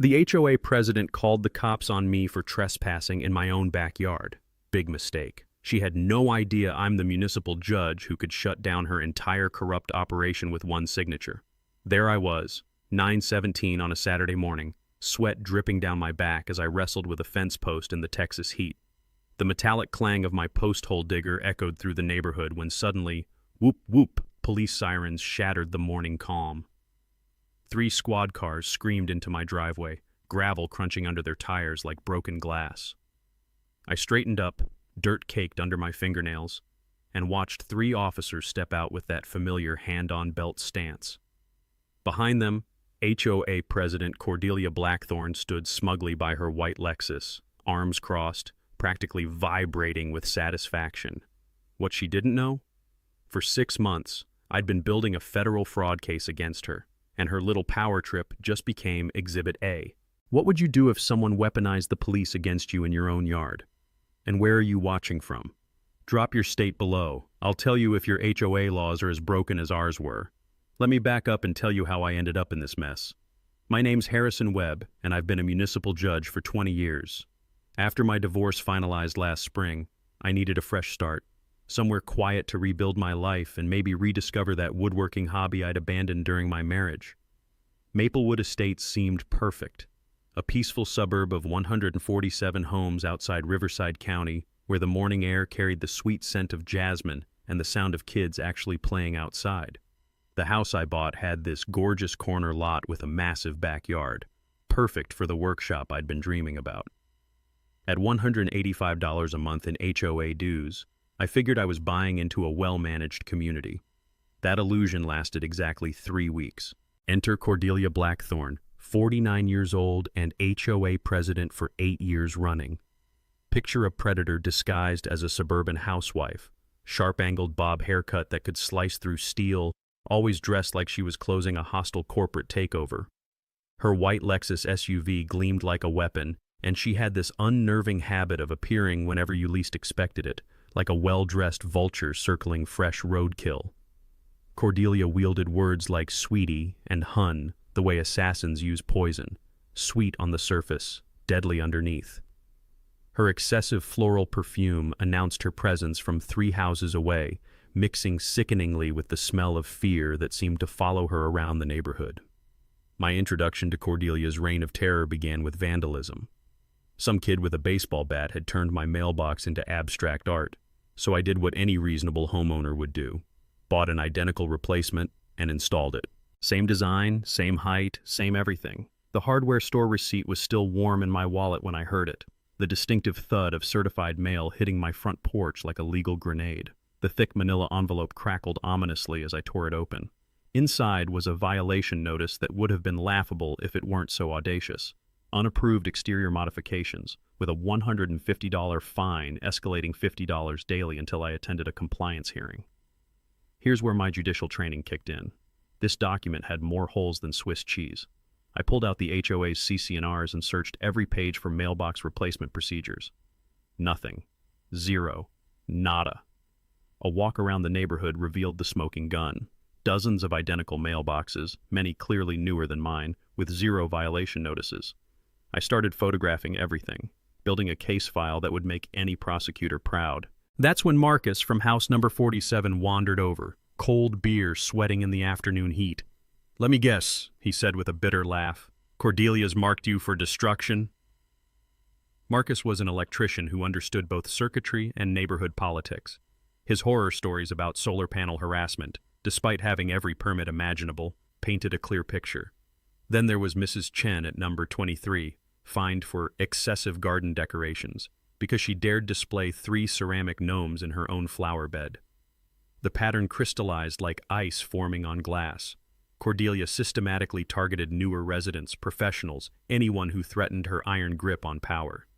The HOA president called the cops on me for trespassing in my own backyard. Big mistake. She had no idea I'm the municipal judge who could shut down her entire corrupt operation with one signature. There I was, 9:17 on a Saturday morning, sweat dripping down my back as I wrestled with a fence post in the Texas heat. The metallic clang of my post hole digger echoed through the neighborhood when suddenly, whoop whoop, police sirens shattered the morning calm. 3 squad cars screamed into my driveway, gravel crunching under their tires like broken glass. I straightened up, dirt caked under my fingernails, and watched 3 officers step out with that familiar hand-on-belt stance. Behind them, HOA President Cordelia Blackthorne stood smugly by her white Lexus, arms crossed, practically vibrating with satisfaction. What she didn't know? For 6 months, I'd been building a federal fraud case against her, and her little power trip just became Exhibit A. What would you do if someone weaponized the police against you in your own yard? And where are you watching from? Drop your state below. I'll tell you if your HOA laws are as broken as ours were. Let me back up and tell you how I ended up in this mess. My name's Harrison Webb, and I've been a municipal judge for 20 years. After my divorce finalized last spring, I needed a fresh start. Somewhere quiet to rebuild my life and maybe rediscover that woodworking hobby I'd abandoned during my marriage. Maplewood Estates seemed perfect. A peaceful suburb of 147 homes outside Riverside County, where the morning air carried the sweet scent of jasmine and the sound of kids actually playing outside. The house I bought had this gorgeous corner lot with a massive backyard, perfect for the workshop I'd been dreaming about. At $185 a month in HOA dues, I figured I was buying into a well-managed community. That illusion lasted exactly 3 weeks. Enter Cordelia Blackthorne, 49 years old and HOA president for 8 years running. Picture a predator disguised as a suburban housewife, sharp-angled bob haircut that could slice through steel, always dressed like she was closing a hostile corporate takeover. Her white Lexus SUV gleamed like a weapon, and she had this unnerving habit of appearing whenever you least expected it, like a well-dressed vulture circling fresh roadkill. Cordelia wielded words like sweetie and hun, the way assassins use poison, sweet on the surface, deadly underneath. Her excessive floral perfume announced her presence from 3 houses away, mixing sickeningly with the smell of fear that seemed to follow her around the neighborhood. My introduction to Cordelia's reign of terror began with vandalism. Some kid with a baseball bat had turned my mailbox into abstract art, so I did what any reasonable homeowner would do. Bought an identical replacement and installed it. Same design, same height, same everything. The hardware store receipt was still warm in my wallet when I heard it, the distinctive thud of certified mail hitting my front porch like a legal grenade. The thick manila envelope crackled ominously as I tore it open. Inside was a violation notice that would have been laughable if it weren't so audacious. Unapproved exterior modifications, with a $150 fine escalating $50 daily until I attended a compliance hearing. Here's where my judicial training kicked in. This document had more holes than Swiss cheese. I pulled out the HOA's CC&Rs and searched every page for mailbox replacement procedures. Nothing. Zero. Nada. A walk around the neighborhood revealed the smoking gun. Dozens of identical mailboxes, many clearly newer than mine, with 0 violation notices. I started photographing everything, building a case file that would make any prosecutor proud. That's when Marcus from house number 47 wandered over, cold beer sweating in the afternoon heat. "Let me guess," he said with a bitter laugh. "Cordelia's marked you for destruction?" Marcus was an electrician who understood both circuitry and neighborhood politics. His horror stories about solar panel harassment, despite having every permit imaginable, painted a clear picture. Then there was Mrs. Chen at number 23, fined for excessive garden decorations, because she dared display 3 ceramic gnomes in her own flower bed. The pattern crystallized like ice forming on glass. Cordelia systematically targeted newer residents, professionals, anyone who threatened her iron grip on power.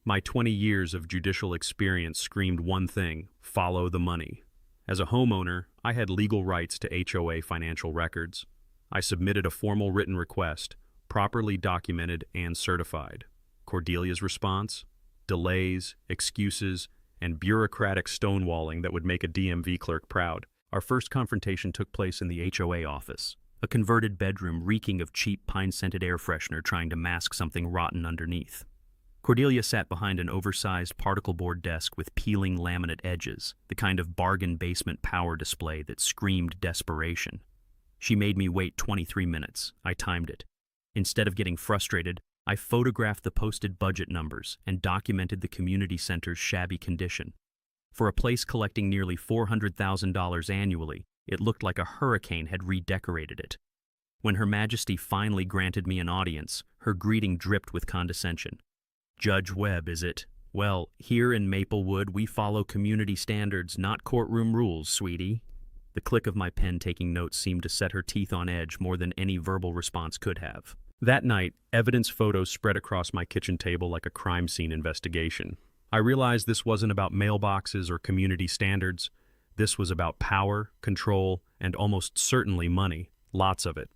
My 20 years of judicial experience screamed one thing: follow the money. As a homeowner, I had legal rights to HOA financial records. I submitted a formal written request, properly documented and certified. Cordelia's response? Delays, excuses, and bureaucratic stonewalling that would make a DMV clerk proud. Our first confrontation took place in the HOA office. a converted bedroom reeking of cheap pine-scented air freshener trying to mask something rotten underneath. Cordelia sat behind an oversized particle board desk with peeling laminate edges, the kind of bargain basement power display that screamed desperation. She made me wait 23 minutes. I timed it. Instead of getting frustrated, I photographed the posted budget numbers and documented the community center's shabby condition. For a place collecting nearly $400,000 annually, it looked like a hurricane had redecorated it. When Her Majesty finally granted me an audience, her greeting dripped with condescension. "Judge Webb, is it? Well, here in Maplewood, we follow community standards, not courtroom rules, sweetie." The click of my pen taking notes seemed to set her teeth on edge more than any verbal response could have. That night, evidence photos spread across my kitchen table like a crime scene investigation. I realized this wasn't about mailboxes or community standards. This was about power, control, and almost certainly money. Lots of it.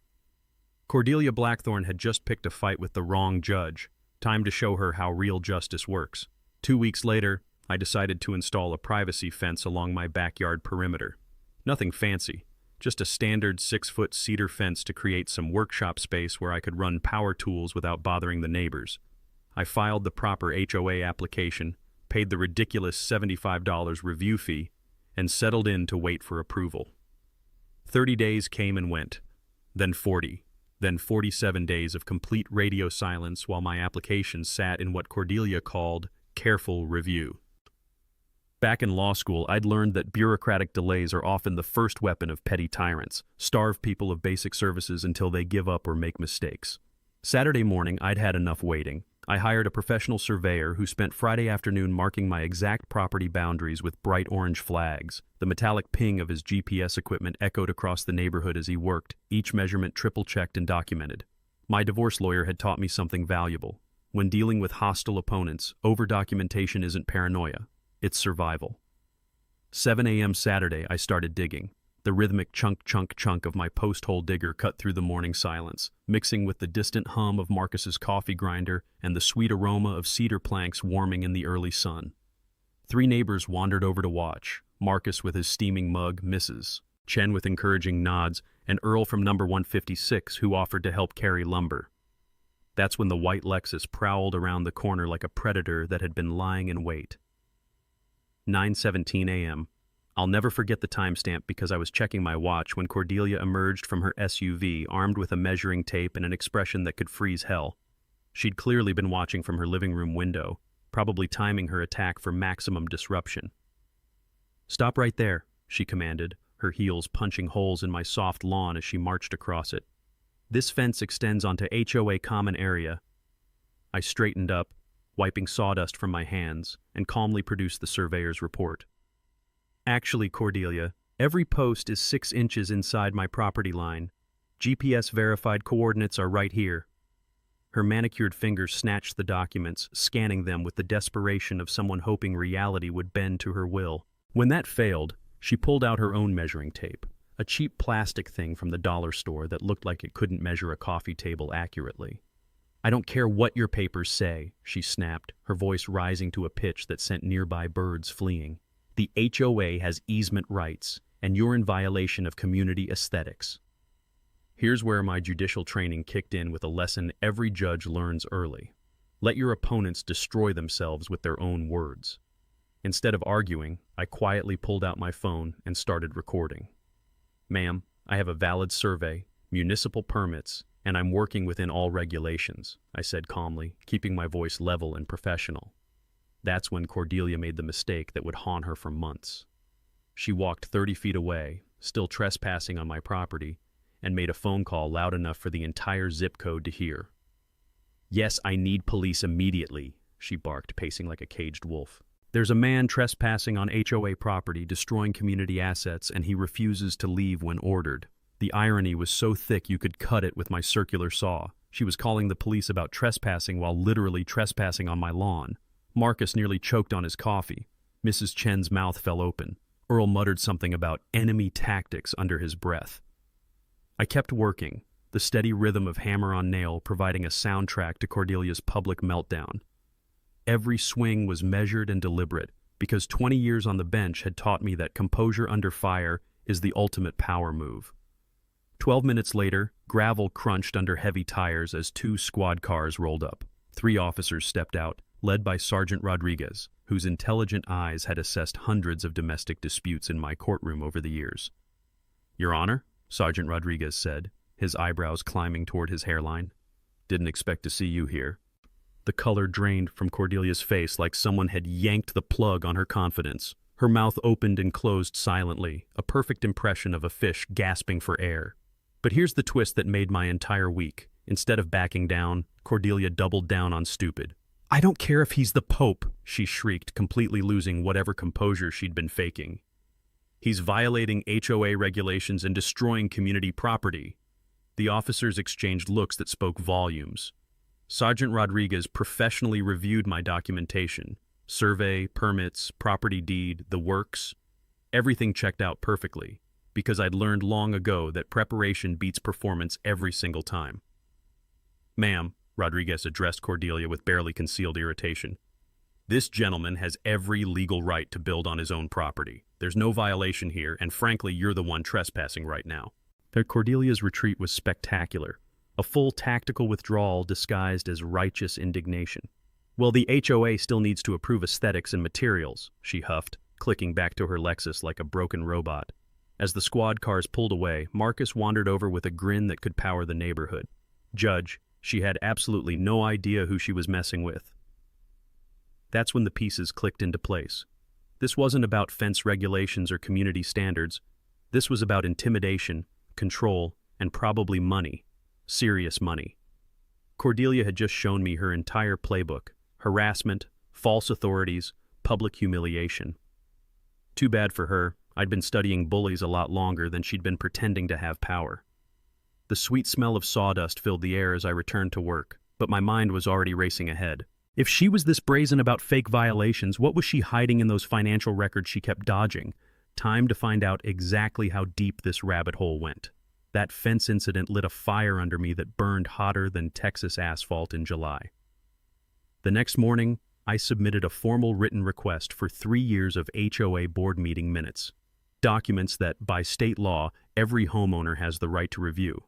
Cordelia Blackthorne had just picked a fight with the wrong judge. Time to show her how real justice works. 2 weeks later, I decided to install a privacy fence along my backyard perimeter. Nothing fancy, just a standard 6-foot cedar fence to create some workshop space where I could run power tools without bothering the neighbors. I filed the proper HOA application, paid the ridiculous $75 review fee, and settled in to wait for approval. 30 days came and went, then 40, then 47 days of complete radio silence while my application sat in what Cordelia called careful review. Back in law school, I'd learned that bureaucratic delays are often the first weapon of petty tyrants, starve people of basic services until they give up or make mistakes. Saturday morning, I'd had enough waiting. I hired a professional surveyor who spent Friday afternoon marking my exact property boundaries with bright orange flags. The metallic ping of his GPS equipment echoed across the neighborhood as he worked, each measurement triple-checked and documented. My divorce lawyer had taught me something valuable. When dealing with hostile opponents, over-documentation isn't paranoia. It's survival. 7 a.m. Saturday, I started digging. The rhythmic chunk of my post-hole digger cut through the morning silence, mixing with the distant hum of Marcus's coffee grinder and the sweet aroma of cedar planks warming in the early sun. 3 neighbors wandered over to watch, Marcus with his steaming mug, Mrs. Chen with encouraging nods, and Earl from number 156 who offered to help carry lumber. That's when the white Lexus prowled around the corner like a predator that had been lying in wait. 9:17 a.m. I'll never forget the timestamp because I was checking my watch when Cordelia emerged from her SUV armed with a measuring tape and an expression that could freeze hell. She'd clearly been watching from her living room window, probably timing her attack for maximum disruption. "Stop right there," she commanded, her heels punching holes in my soft lawn as she marched across it. "This fence extends onto HOA common area." I straightened up, wiping sawdust from my hands, and calmly produced the surveyor's report. "Actually, Cordelia, every post is 6 inches inside my property line. GPS-verified coordinates are right here." Her manicured fingers snatched the documents, scanning them with the desperation of someone hoping reality would bend to her will. When that failed, she pulled out her own measuring tape, a cheap plastic thing from the dollar store that looked like it couldn't measure a coffee table accurately. "I don't care what your papers say," she snapped, her voice rising to a pitch that sent nearby birds fleeing. "The HOA has easement rights, and you're in violation of community aesthetics." Here's where my judicial training kicked in with a lesson every judge learns early. Let your opponents destroy themselves with their own words. Instead of arguing, I quietly pulled out my phone and started recording. "Ma'am, I have a valid survey, municipal permits, and I'm working within all regulations," I said calmly, keeping my voice level and professional. That's when Cordelia made the mistake that would haunt her for months. She walked 30 feet away, still trespassing on my property, and made a phone call loud enough for the entire zip code to hear. "Yes, I need police immediately," she barked, pacing like a caged wolf. "There's a man trespassing on HOA property, destroying community assets, and he refuses to leave when ordered." The irony was so thick you could cut it with my circular saw. She was calling the police about trespassing while literally trespassing on my lawn. Marcus nearly choked on his coffee. Mrs. Chen's mouth fell open. Earl muttered something about enemy tactics under his breath. I kept working, the steady rhythm of hammer on nail providing a soundtrack to Cordelia's public meltdown. Every swing was measured and deliberate, because 20 years on the bench had taught me that composure under fire is the ultimate power move. 12 minutes later, gravel crunched under heavy tires as 2 squad cars rolled up. 3 officers stepped out, led by Sergeant Rodriguez, whose intelligent eyes had assessed hundreds of domestic disputes in my courtroom over the years. "Your Honor," Sergeant Rodriguez said, his eyebrows climbing toward his hairline. "Didn't expect to see you here." The color drained from Cordelia's face like someone had yanked the plug on her confidence. Her mouth opened and closed silently, a perfect impression of a fish gasping for air. But here's the twist that made my entire week. Instead of backing down, Cordelia doubled down on stupid. "I don't care if he's the Pope," she shrieked, completely losing whatever composure she'd been faking. "He's violating HOA regulations and destroying community property." The officers exchanged looks that spoke volumes. Sergeant Rodriguez professionally reviewed my documentation. Survey, permits, property deed, the works. Everything checked out perfectly, because I'd learned long ago that preparation beats performance every single time. "Ma'am," Rodriguez addressed Cordelia with barely concealed irritation, "this gentleman has every legal right to build on his own property. There's no violation here, and frankly, you're the one trespassing right now." Cordelia's retreat was spectacular, a full tactical withdrawal disguised as righteous indignation. "Well, the HOA still needs to approve aesthetics and materials," she huffed, clicking back to her Lexus like a broken robot. As the squad cars pulled away, Marcus wandered over with a grin that could power the neighborhood. Judge, she had absolutely no idea who she was messing with. That's when the pieces clicked into place. This wasn't about fence regulations or community standards. This was about intimidation, control, and probably money. Serious money. Cordelia had just shown me her entire playbook: harassment, false authorities, public humiliation. Too bad for her. I'd been studying bullies a lot longer than she'd been pretending to have power. The sweet smell of sawdust filled the air as I returned to work, but my mind was already racing ahead. If she was this brazen about fake violations, what was she hiding in those financial records she kept dodging? Time to find out exactly how deep this rabbit hole went. That fence incident lit a fire under me that burned hotter than Texas asphalt in July. The next morning, I submitted a formal written request for 3 years of HOA board meeting minutes, documents that, by state law, every homeowner has the right to review.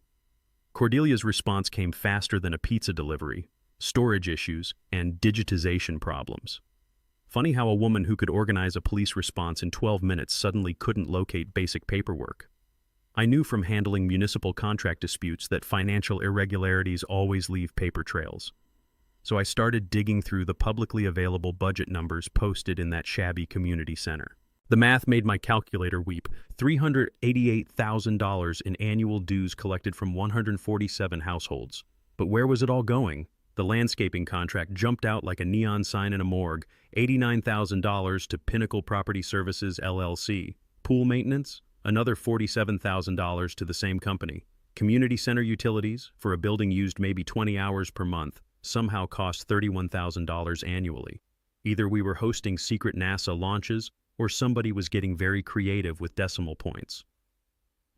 Cordelia's response came faster than a pizza delivery: storage issues and digitization problems. Funny how a woman who could organize a police response in 12 minutes suddenly couldn't locate basic paperwork. I knew from handling municipal contract disputes that financial irregularities always leave paper trails. So I started digging through the publicly available budget numbers posted in that shabby community center. The math made my calculator weep. $388,000 in annual dues collected from 147 households. But where was it all going? The landscaping contract jumped out like a neon sign in a morgue. $89,000 to Pinnacle Property Services, LLC. Pool maintenance? Another $47,000 to the same company. Community center utilities, for a building used maybe 20 hours per month, somehow cost $31,000 annually. Either we were hosting secret NASA launches, or somebody was getting very creative with decimal points.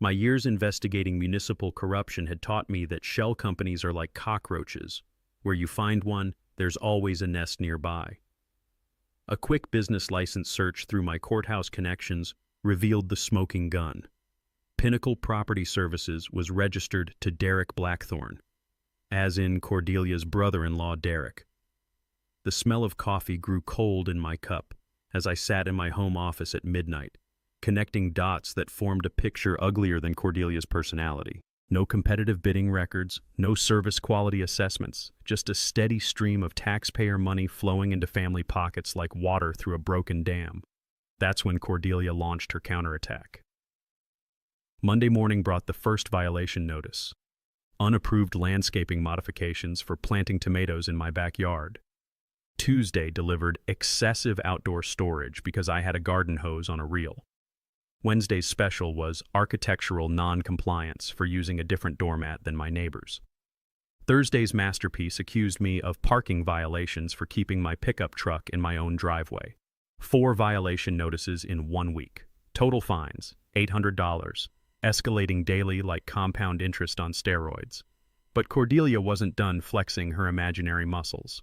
My years investigating municipal corruption had taught me that shell companies are like cockroaches. Where you find one, there's always a nest nearby. A quick business license search through my courthouse connections revealed the smoking gun. Pinnacle Property Services was registered to Derek Blackthorne, as in Cordelia's brother-in-law Derek. The smell of coffee grew cold in my cup as I sat in my home office at midnight, connecting dots that formed a picture uglier than Cordelia's personality. No competitive bidding records, no service quality assessments, just a steady stream of taxpayer money flowing into family pockets like water through a broken dam. That's when Cordelia launched her counterattack. Monday morning brought the first violation notice: unapproved landscaping modifications for planting tomatoes in my backyard. Tuesday delivered excessive outdoor storage because I had a garden hose on a reel. Wednesday's special was architectural non-compliance for using a different doormat than my neighbors. Thursday's masterpiece accused me of parking violations for keeping my pickup truck in my own driveway. 4 violation notices in 1 week. Total fines, $800, escalating daily like compound interest on steroids. But Cordelia wasn't done flexing her imaginary muscles.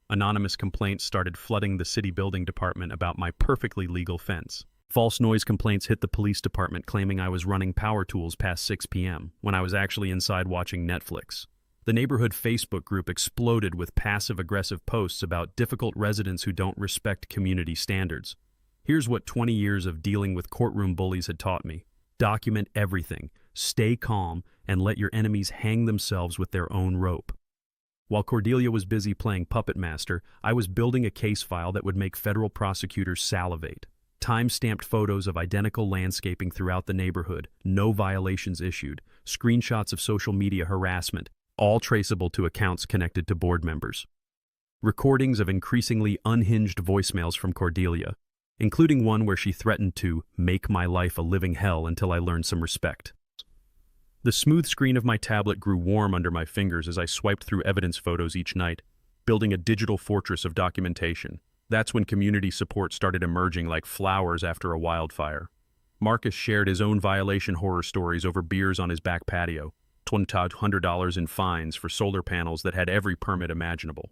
Anonymous complaints started flooding the city building department about my perfectly legal fence. False noise complaints hit the police department claiming I was running power tools past 6 p.m. when I was actually inside watching Netflix. The neighborhood Facebook group exploded with passive-aggressive posts about difficult residents who don't respect community standards. Here's what 20 years of dealing with courtroom bullies had taught me. Document everything, stay calm, and let your enemies hang themselves with their own rope. While Cordelia was busy playing puppet master, I was building a case file that would make federal prosecutors salivate. Time-stamped photos of identical landscaping throughout the neighborhood, no violations issued, screenshots of social media harassment, all traceable to accounts connected to board members. Recordings of increasingly unhinged voicemails from Cordelia, including one where she threatened to make my life a living hell until I learned some respect. The smooth screen of my tablet grew warm under my fingers as I swiped through evidence photos each night, building a digital fortress of documentation. That's when community support started emerging like flowers after a wildfire. Marcus shared his own violation horror stories over beers on his back patio, $100 in fines for solar panels that had every permit imaginable.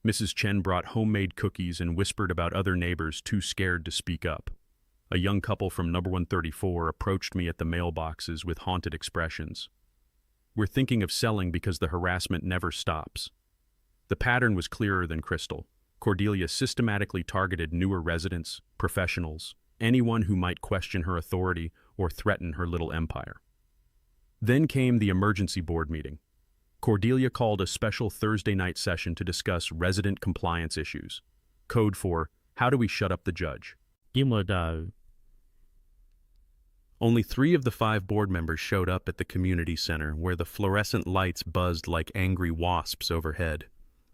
Mrs. Chen brought homemade cookies and whispered about other neighbors too scared to speak up. A young couple from number 134 approached me at the mailboxes with haunted expressions. We're thinking of selling because the harassment never stops. The pattern was clearer than crystal. Cordelia systematically targeted newer residents, professionals, anyone who might question her authority or threaten her little empire. Then came the emergency board meeting. Cordelia called a special Thursday night session to discuss resident compliance issues. Code for, how do we shut up the judge? Only 3 of the 5 board members showed up at the community center, where the fluorescent lights buzzed like angry wasps overhead.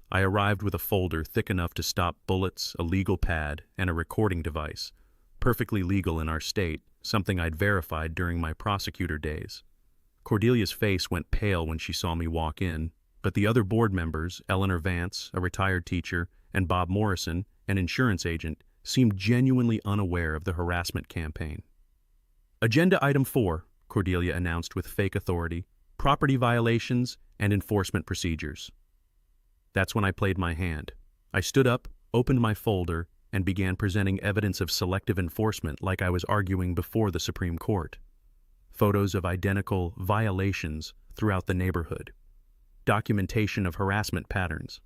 I arrived with a folder thick enough to stop bullets, a legal pad, and a recording device. Perfectly legal in our state, something I'd verified during my prosecutor days. Cordelia's face went pale when she saw me walk in, but the other board members, Eleanor Vance, a retired teacher, and Bob Morrison, an insurance agent, seemed genuinely unaware of the harassment campaign. Agenda item 4, Cordelia announced with fake authority, property violations and enforcement procedures. That's when I played my hand. I stood up, opened my folder, and began presenting evidence of selective enforcement like I was arguing before the Supreme Court. Photos of identical violations throughout the neighborhood. Documentation of harassment patterns.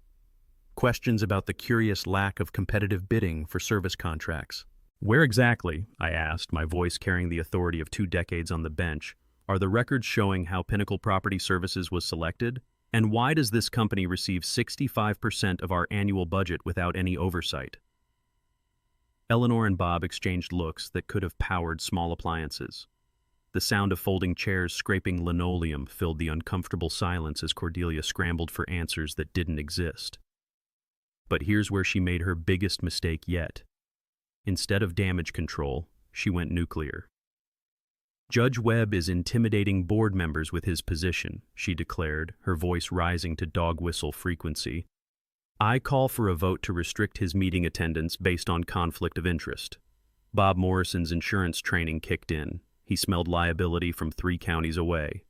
Questions about the curious lack of competitive bidding for service contracts. Where exactly, I asked, my voice carrying the authority of 2 decades on the bench, are the records showing how Pinnacle Property Services was selected? And why does this company receive 65% of our annual budget without any oversight? Eleanor and Bob exchanged looks that could have powered small appliances. The sound of folding chairs scraping linoleum filled the uncomfortable silence as Cordelia scrambled for answers that didn't exist. But here's where she made her biggest mistake yet. Instead of damage control, she went nuclear. Judge Webb is intimidating board members with his position, she declared, her voice rising to dog whistle frequency. I call for a vote to restrict his meeting attendance based on conflict of interest. Bob Morrison's insurance training kicked in. He smelled liability from 3 counties away.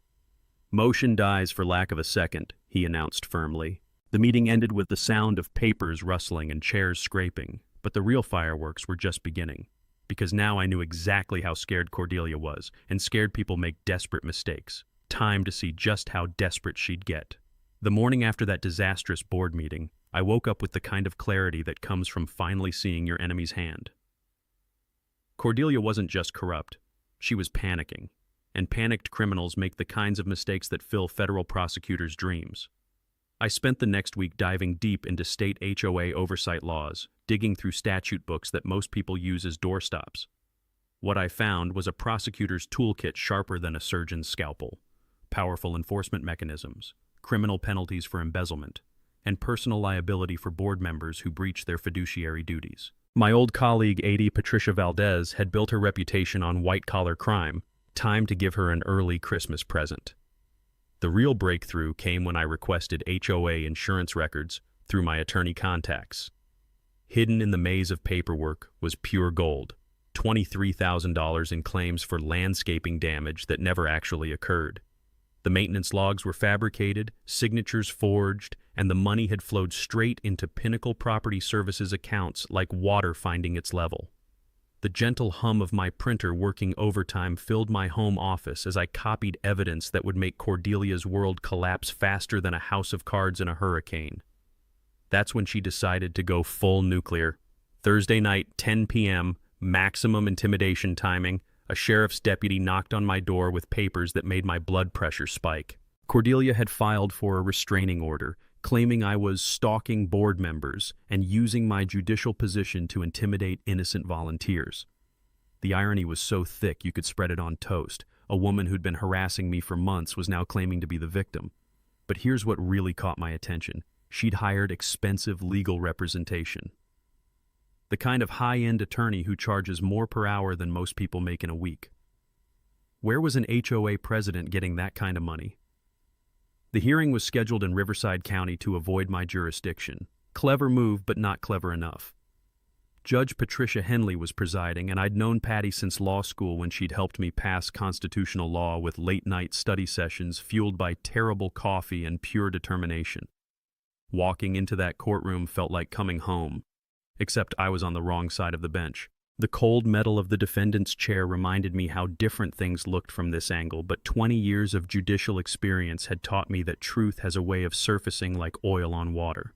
Motion dies for lack of a second, he announced firmly. The meeting ended with the sound of papers rustling and chairs scraping, but the real fireworks were just beginning. Because now I knew exactly how scared Cordelia was, and scared people make desperate mistakes. Time to see just how desperate she'd get. The morning after that disastrous board meeting, I woke up with the kind of clarity that comes from finally seeing your enemy's hand. Cordelia wasn't just corrupt, she was panicking. And panicked criminals make the kinds of mistakes that fill federal prosecutors' dreams. I spent the next week diving deep into state HOA oversight laws, digging through statute books that most people use as doorstops. What I found was a prosecutor's toolkit sharper than a surgeon's scalpel, powerful enforcement mechanisms, criminal penalties for embezzlement, and personal liability for board members who breach their fiduciary duties. My old colleague AD Patricia Valdez had built her reputation on white-collar crime. Time to give her an early Christmas present. The real breakthrough came when I requested HOA insurance records through my attorney contacts. Hidden in the maze of paperwork was pure gold, $23,000 in claims for landscaping damage that never actually occurred. The maintenance logs were fabricated, signatures forged, and the money had flowed straight into Pinnacle Property Services accounts like water finding its level. The gentle hum of my printer working overtime filled my home office as I copied evidence that would make Cordelia's world collapse faster than a house of cards in a hurricane. That's when she decided to go full nuclear. Thursday night, 10 p.m., maximum intimidation timing, a sheriff's deputy knocked on my door with papers that made my blood pressure spike. Cordelia had filed for a restraining order, claiming I was stalking board members and using my judicial position to intimidate innocent volunteers. The irony was so thick you could spread it on toast. A woman who'd been harassing me for months was now claiming to be the victim. But here's what really caught my attention. She'd hired expensive legal representation. The kind of high-end attorney who charges more per hour than most people make in a week. Where was an HOA president getting that kind of money? The hearing was scheduled in Riverside County to avoid my jurisdiction. Clever move, but not clever enough. Judge Patricia Henley was presiding, and I'd known Patty since law school when she'd helped me pass constitutional law with late-night study sessions fueled by terrible coffee and pure determination. Walking into that courtroom felt like coming home, except I was on the wrong side of the bench. The cold metal of the defendant's chair reminded me how different things looked from this angle, but 20 years of judicial experience had taught me that truth has a way of surfacing like oil on water.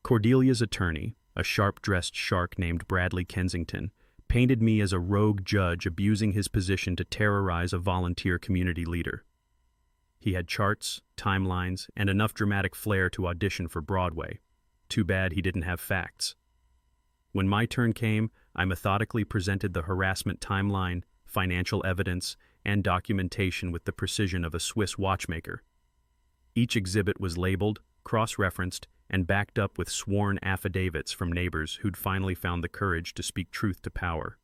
Cordelia's attorney, a sharp-dressed shark named Bradley Kensington, painted me as a rogue judge abusing his position to terrorize a volunteer community leader. He had charts, timelines, and enough dramatic flair to audition for Broadway. Too bad he didn't have facts. When my turn came, I methodically presented the harassment timeline, financial evidence, and documentation with the precision of a Swiss watchmaker. Each exhibit was labeled, cross-referenced, and backed up with sworn affidavits from neighbors who'd finally found the courage to speak truth to power.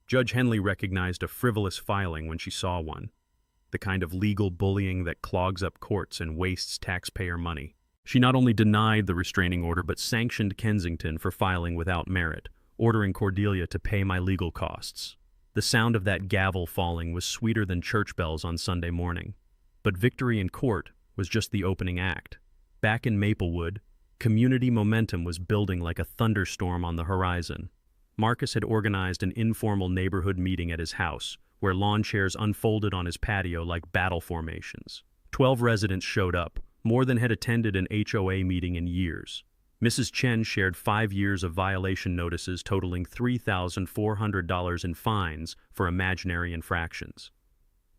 Judge Henley recognized a frivolous filing when she saw one, the kind of legal bullying that clogs up courts and wastes taxpayer money. She not only denied the restraining order but sanctioned Kensington for filing without merit, ordering Cordelia to pay my legal costs. The sound of that gavel falling was sweeter than church bells on Sunday morning. But victory in court was just the opening act. Back in Maplewood, community momentum was building like a thunderstorm on the horizon. Marcus had organized an informal neighborhood meeting at his house, where lawn chairs unfolded on his patio like battle formations. 12 residents showed up, more than had attended an HOA meeting in years. Mrs. Chen shared 5 years of violation notices totaling $3,400 in fines for imaginary infractions.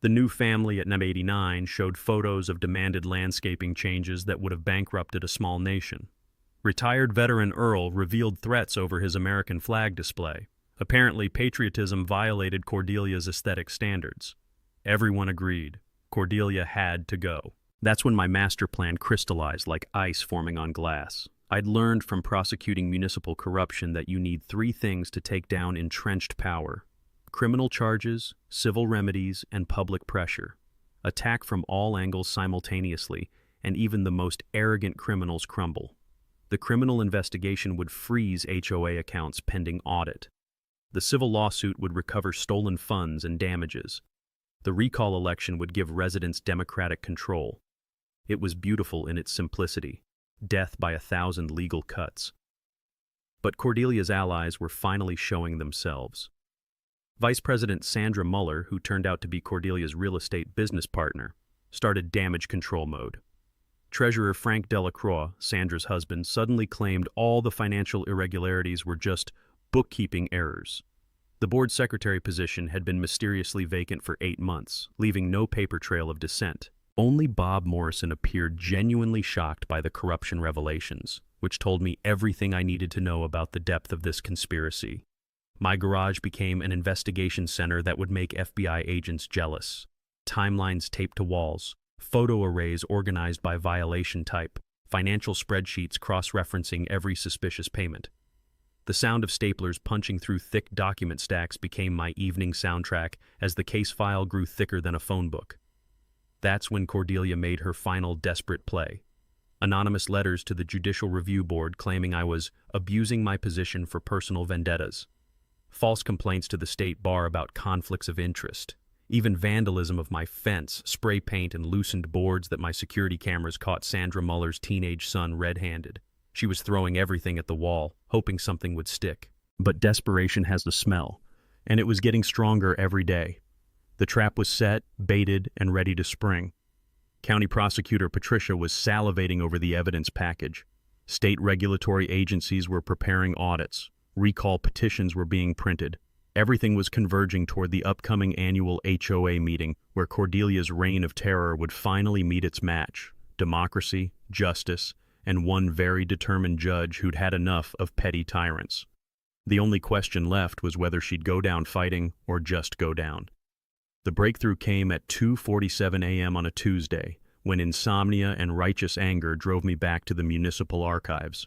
The new family at No. 89 showed photos of demanded landscaping changes that would have bankrupted a small nation. Retired veteran Earl revealed threats over his American flag display. Apparently, patriotism violated Cordelia's aesthetic standards. Everyone agreed. Cordelia had to go. That's when my master plan crystallized like ice forming on glass. I'd learned from prosecuting municipal corruption that you need 3 things to take down entrenched power: criminal charges, civil remedies, and public pressure. Attack from all angles simultaneously, and even the most arrogant criminals crumble. The criminal investigation would freeze HOA accounts pending audit. The civil lawsuit would recover stolen funds and damages. The recall election would give residents democratic control. It was beautiful in its simplicity, death by 1,000 legal cuts. But Cordelia's allies were finally showing themselves. Vice President Sandra Muller, who turned out to be Cordelia's real estate business partner, started damage control mode. Treasurer Frank Delacroix, Sandra's husband, suddenly claimed all the financial irregularities were just bookkeeping errors. The board secretary position had been mysteriously vacant for 8 months, leaving no paper trail of dissent. Only Bob Morrison appeared genuinely shocked by the corruption revelations, which told me everything I needed to know about the depth of this conspiracy. My garage became an investigation center that would make FBI agents jealous. Timelines taped to walls, photo arrays organized by violation type, financial spreadsheets cross-referencing every suspicious payment. The sound of staplers punching through thick document stacks became my evening soundtrack as the case file grew thicker than a phone book. That's when Cordelia made her final desperate play. Anonymous letters to the Judicial Review Board claiming I was abusing my position for personal vendettas. False complaints to the state bar about conflicts of interest. Even vandalism of my fence, spray paint, and loosened boards that my security cameras caught Sandra Muller's teenage son red-handed. She was throwing everything at the wall, hoping something would stick. But desperation has a smell, And it was getting stronger every day. The trap was set, baited, and ready to spring. County Prosecutor Patricia was salivating over the evidence package. State regulatory agencies were preparing audits. Recall petitions were being printed. Everything was converging toward the upcoming annual HOA meeting where Cordelia's reign of terror would finally meet its match: democracy, justice, and one very determined judge who'd had enough of petty tyrants. The only question left was whether she'd go down fighting or just go down. The breakthrough came at 2:47 a.m. on a Tuesday, when insomnia and righteous anger drove me back to the municipal archives.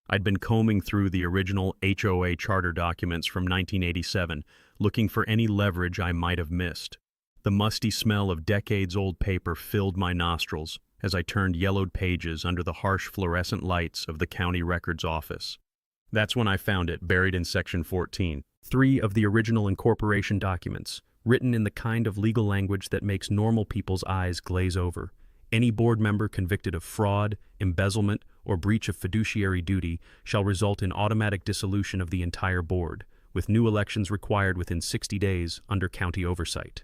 I'd been combing through the original HOA charter documents from 1987, looking for any leverage I might have missed. The musty smell of decades-old paper filled my nostrils as I turned yellowed pages under the harsh fluorescent lights of the county records office. That's when I found it, buried in Section 14. 3 of the original incorporation documents, written in the kind of legal language that makes normal people's eyes glaze over. Any board member convicted of fraud, embezzlement, or breach of fiduciary duty shall result in automatic dissolution of the entire board, with new elections required within 60 days under county oversight.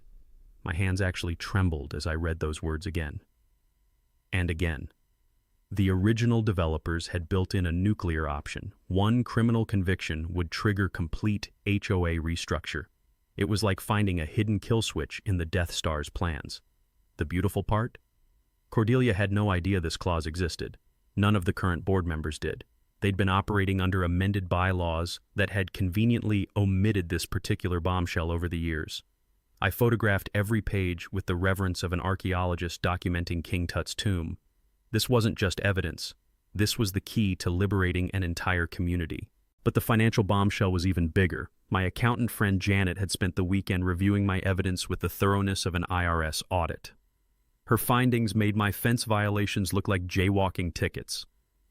My hands actually trembled as I read those words again. And again. The original developers had built in a nuclear option. One criminal conviction would trigger complete HOA restructure. It was like finding a hidden kill switch in the Death Star's plans. The beautiful part? Cordelia had no idea this clause existed. None of the current board members did. They'd been operating under amended bylaws that had conveniently omitted this particular bombshell over the years. I photographed every page with the reverence of an archaeologist documenting King Tut's tomb. This wasn't just evidence. This was the key to liberating an entire community. But the financial bombshell was even bigger. My accountant friend Janet had spent the weekend reviewing my evidence with the thoroughness of an IRS audit. Her findings made my fence violations look like jaywalking tickets.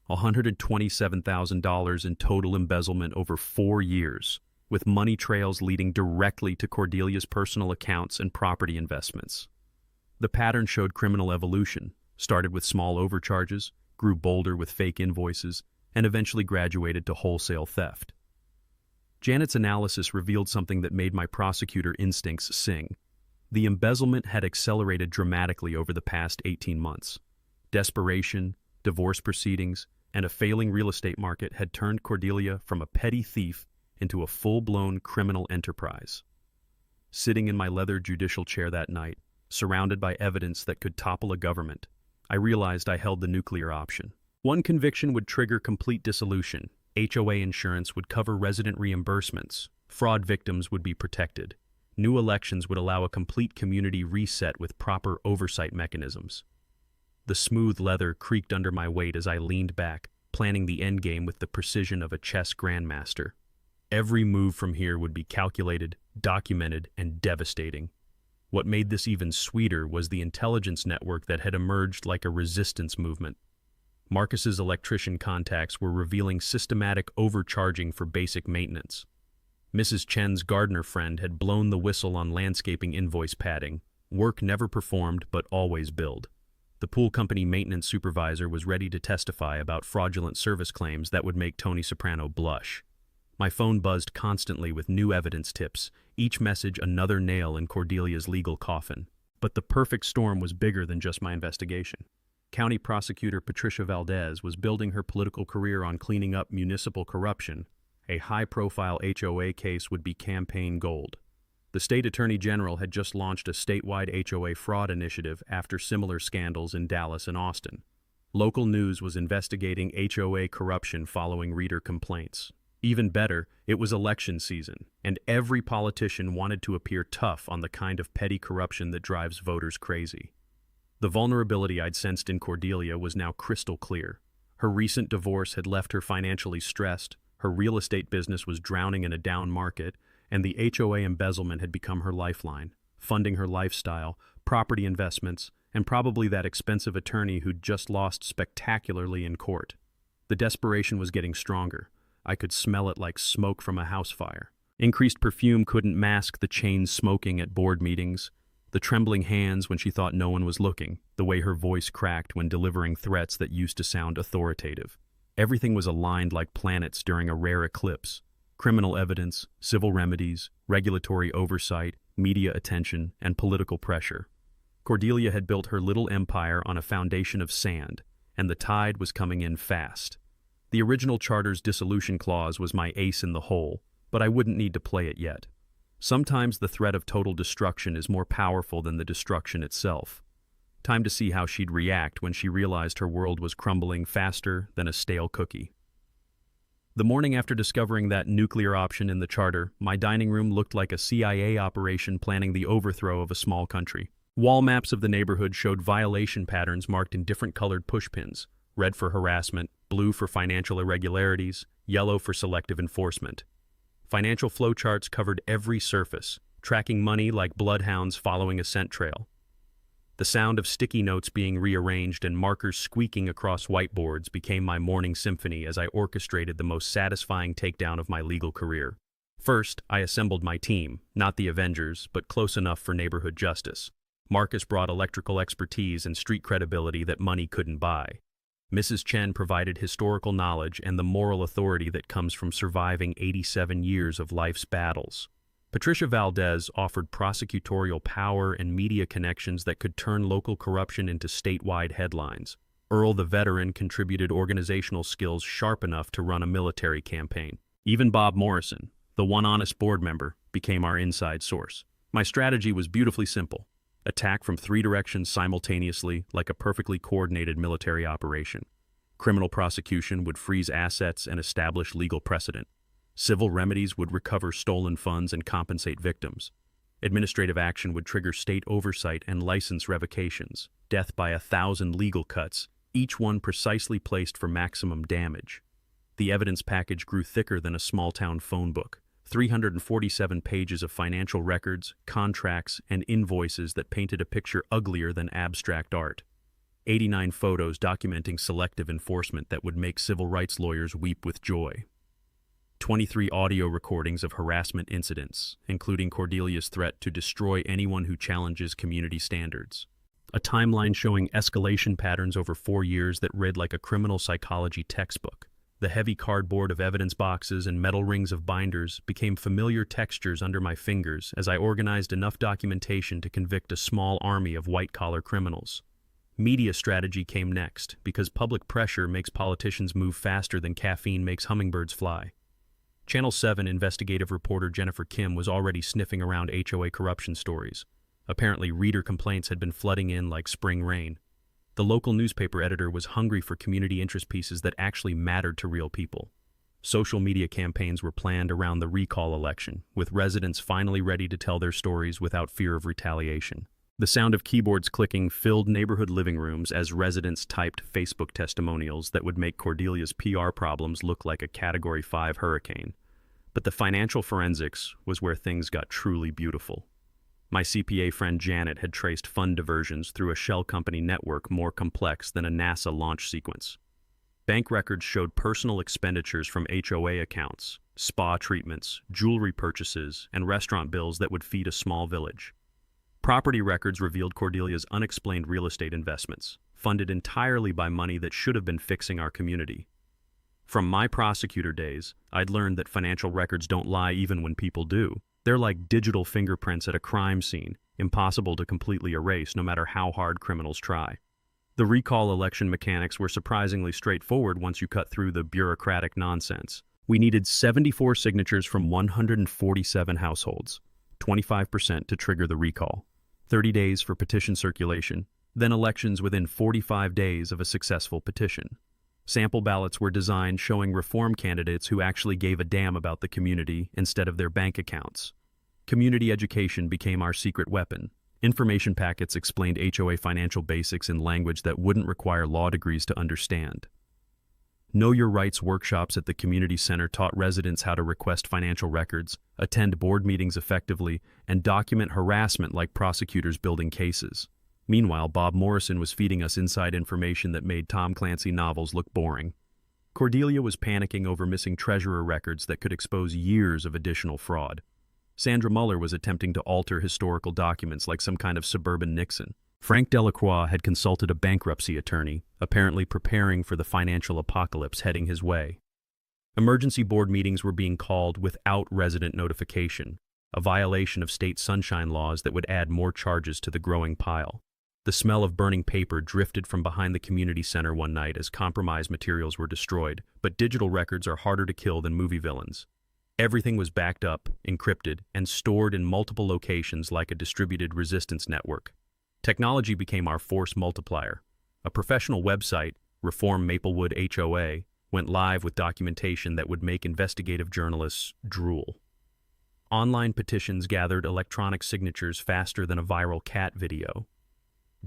$127,000 in total embezzlement over 4 years, with money trails leading directly to Cordelia's personal accounts and property investments. The pattern showed criminal evolution, started with small overcharges, grew bolder with fake invoices, and eventually graduated to wholesale theft. Janet's analysis revealed something that made my prosecutor instincts sing. The embezzlement had accelerated dramatically over the past 18 months. Desperation, divorce proceedings, and a failing real estate market had turned Cordelia from a petty thief into a full-blown criminal enterprise. Sitting in my leather judicial chair that night, surrounded by evidence that could topple a government, I realized I held the nuclear option. One conviction would trigger complete dissolution. HOA insurance would cover resident reimbursements. Fraud victims would be protected. New elections would allow a complete community reset with proper oversight mechanisms. The smooth leather creaked under my weight as I leaned back, planning the endgame with the precision of a chess grandmaster. Every move from here would be calculated, documented, and devastating. What made this even sweeter was the intelligence network that had emerged like a resistance movement. Marcus's electrician contacts were revealing systematic overcharging for basic maintenance. Mrs. Chen's gardener friend had blown the whistle on landscaping invoice padding, work never performed but always billed. The pool company maintenance supervisor was ready to testify about fraudulent service claims that would make Tony Soprano blush. My phone buzzed constantly with new evidence tips, each message another nail in Cordelia's legal coffin. But the perfect storm was bigger than just my investigation. County Prosecutor Patricia Valdez was building her political career on cleaning up municipal corruption. A high-profile HOA case would be campaign gold. The state attorney general had just launched a statewide HOA fraud initiative after similar scandals in Dallas and Austin. Local news was investigating HOA corruption following reader complaints. Even better, it was election season, and every politician wanted to appear tough on the kind of petty corruption that drives voters crazy. The vulnerability I'd sensed in Cordelia was now crystal clear. Her recent divorce had left her financially stressed, her real estate business was drowning in a down market, and the HOA embezzlement had become her lifeline, funding her lifestyle, property investments, and probably that expensive attorney who'd just lost spectacularly in court. The desperation was getting stronger. I could smell it like smoke from a house fire. Increased perfume couldn't mask the chain smoking at board meetings, the trembling hands when she thought no one was looking, the way her voice cracked when delivering threats that used to sound authoritative. Everything was aligned like planets during a rare eclipse. criminal evidence, civil remedies, regulatory oversight, media attention, and political pressure. Cordelia had built her little empire on a foundation of sand, and the tide was coming in fast. The original charter's dissolution clause was my ace in the hole, but I wouldn't need to play it yet. Sometimes the threat of total destruction is more powerful than the destruction itself. Time to see how she'd react when she realized her world was crumbling faster than a stale cookie. The morning after discovering that nuclear option in the charter, my dining room looked like a CIA operation planning the overthrow of a small country. Wall maps of the neighborhood showed violation patterns marked in different colored pushpins: red for harassment, blue for financial irregularities, yellow for selective enforcement. Financial flowcharts covered every surface, tracking money like bloodhounds following a scent trail. The sound of sticky notes being rearranged and markers squeaking across whiteboards became my morning symphony as I orchestrated the most satisfying takedown of my legal career. First, I assembled my team, not the Avengers, but close enough for neighborhood justice. Marcus brought electrical expertise and street credibility that money couldn't buy. Mrs. Chen provided historical knowledge and the moral authority that comes from surviving 87 years of life's battles. Patricia Valdez offered prosecutorial power and media connections that could turn local corruption into statewide headlines. Earl the veteran contributed organizational skills sharp enough to run a military campaign. Even Bob Morrison, the one honest board member, became our inside source. My strategy was beautifully simple: attack from 3 directions simultaneously, like a perfectly coordinated military operation. Criminal prosecution would freeze assets and establish legal precedent. Civil remedies would recover stolen funds and compensate victims. Administrative action would trigger state oversight and license revocations. Death by 1,000 legal cuts, each one precisely placed for maximum damage. The evidence package grew thicker than a small-town phone book. 347 pages of financial records, contracts, and invoices that painted a picture uglier than abstract art. 89 photos documenting selective enforcement that would make civil rights lawyers weep with joy. 23 audio recordings of harassment incidents, including Cordelia's threat to destroy anyone who challenges community standards. A timeline showing escalation patterns over 4 years that read like a criminal psychology textbook. The heavy cardboard of evidence boxes and metal rings of binders became familiar textures under my fingers as I organized enough documentation to convict a small army of white-collar criminals. Media strategy came next, because public pressure makes politicians move faster than caffeine makes hummingbirds fly. Channel 7 investigative reporter Jennifer Kim was already sniffing around HOA corruption stories. Apparently, reader complaints had been flooding in like spring rain. The local newspaper editor was hungry for community interest pieces that actually mattered to real people. Social media campaigns were planned around the recall election, with residents finally ready to tell their stories without fear of retaliation. The sound of keyboards clicking filled neighborhood living rooms as residents typed Facebook testimonials that would make Cordelia's PR problems look like a Category 5 hurricane. But the financial forensics was where things got truly beautiful. My CPA friend Janet had traced fund diversions through a shell company network more complex than a NASA launch sequence. Bank records showed personal expenditures from HOA accounts, spa treatments, jewelry purchases, and restaurant bills that would feed a small village. Property records revealed Cordelia's unexplained real estate investments, funded entirely by money that should have been fixing our community. From my prosecutor days, I'd learned that financial records don't lie even when people do. They're like digital fingerprints at a crime scene, impossible to completely erase no matter how hard criminals try. The recall election mechanics were surprisingly straightforward once you cut through the bureaucratic nonsense. We needed 74 signatures from 147 households, 25% to trigger the recall, 30 days for petition circulation, then elections within 45 days of a successful petition. Sample ballots were designed showing reform candidates who actually gave a damn about the community instead of their bank accounts. Community education became our secret weapon. Information packets explained HOA financial basics in language that wouldn't require law degrees to understand. Know Your Rights workshops at the community center taught residents how to request financial records, attend board meetings effectively, and document harassment like prosecutors building cases. Meanwhile, Bob Morrison was feeding us inside information that made Tom Clancy novels look boring. Cordelia was panicking over missing treasurer records that could expose years of additional fraud. Sandra Muller was attempting to alter historical documents like some kind of suburban Nixon. Frank Delacroix had consulted a bankruptcy attorney, apparently preparing for the financial apocalypse heading his way. Emergency board meetings were being called without resident notification, a violation of state sunshine laws that would add more charges to the growing pile. The smell of burning paper drifted from behind the community center one night as compromised materials were destroyed, but digital records are harder to kill than movie villains. Everything was backed up, encrypted, and stored in multiple locations like a distributed resistance network. Technology became our force multiplier. A professional website, Reform Maplewood HOA, went live with documentation that would make investigative journalists drool. Online petitions gathered electronic signatures faster than a viral cat video.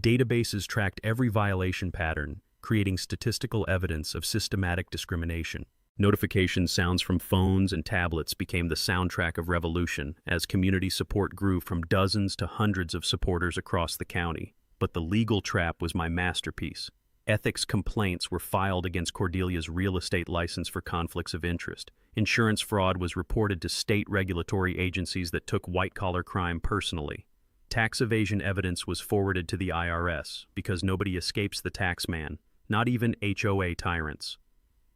Databases tracked every violation pattern, creating statistical evidence of systematic discrimination. Notification sounds from phones and tablets became the soundtrack of revolution as community support grew from dozens to hundreds of supporters across the county. But the legal trap was my masterpiece. Ethics complaints were filed against Cordelia's real estate license for conflicts of interest. Insurance fraud was reported to state regulatory agencies that took white-collar crime personally. Tax evasion evidence was forwarded to the IRS because nobody escapes the tax man, not even HOA tyrants.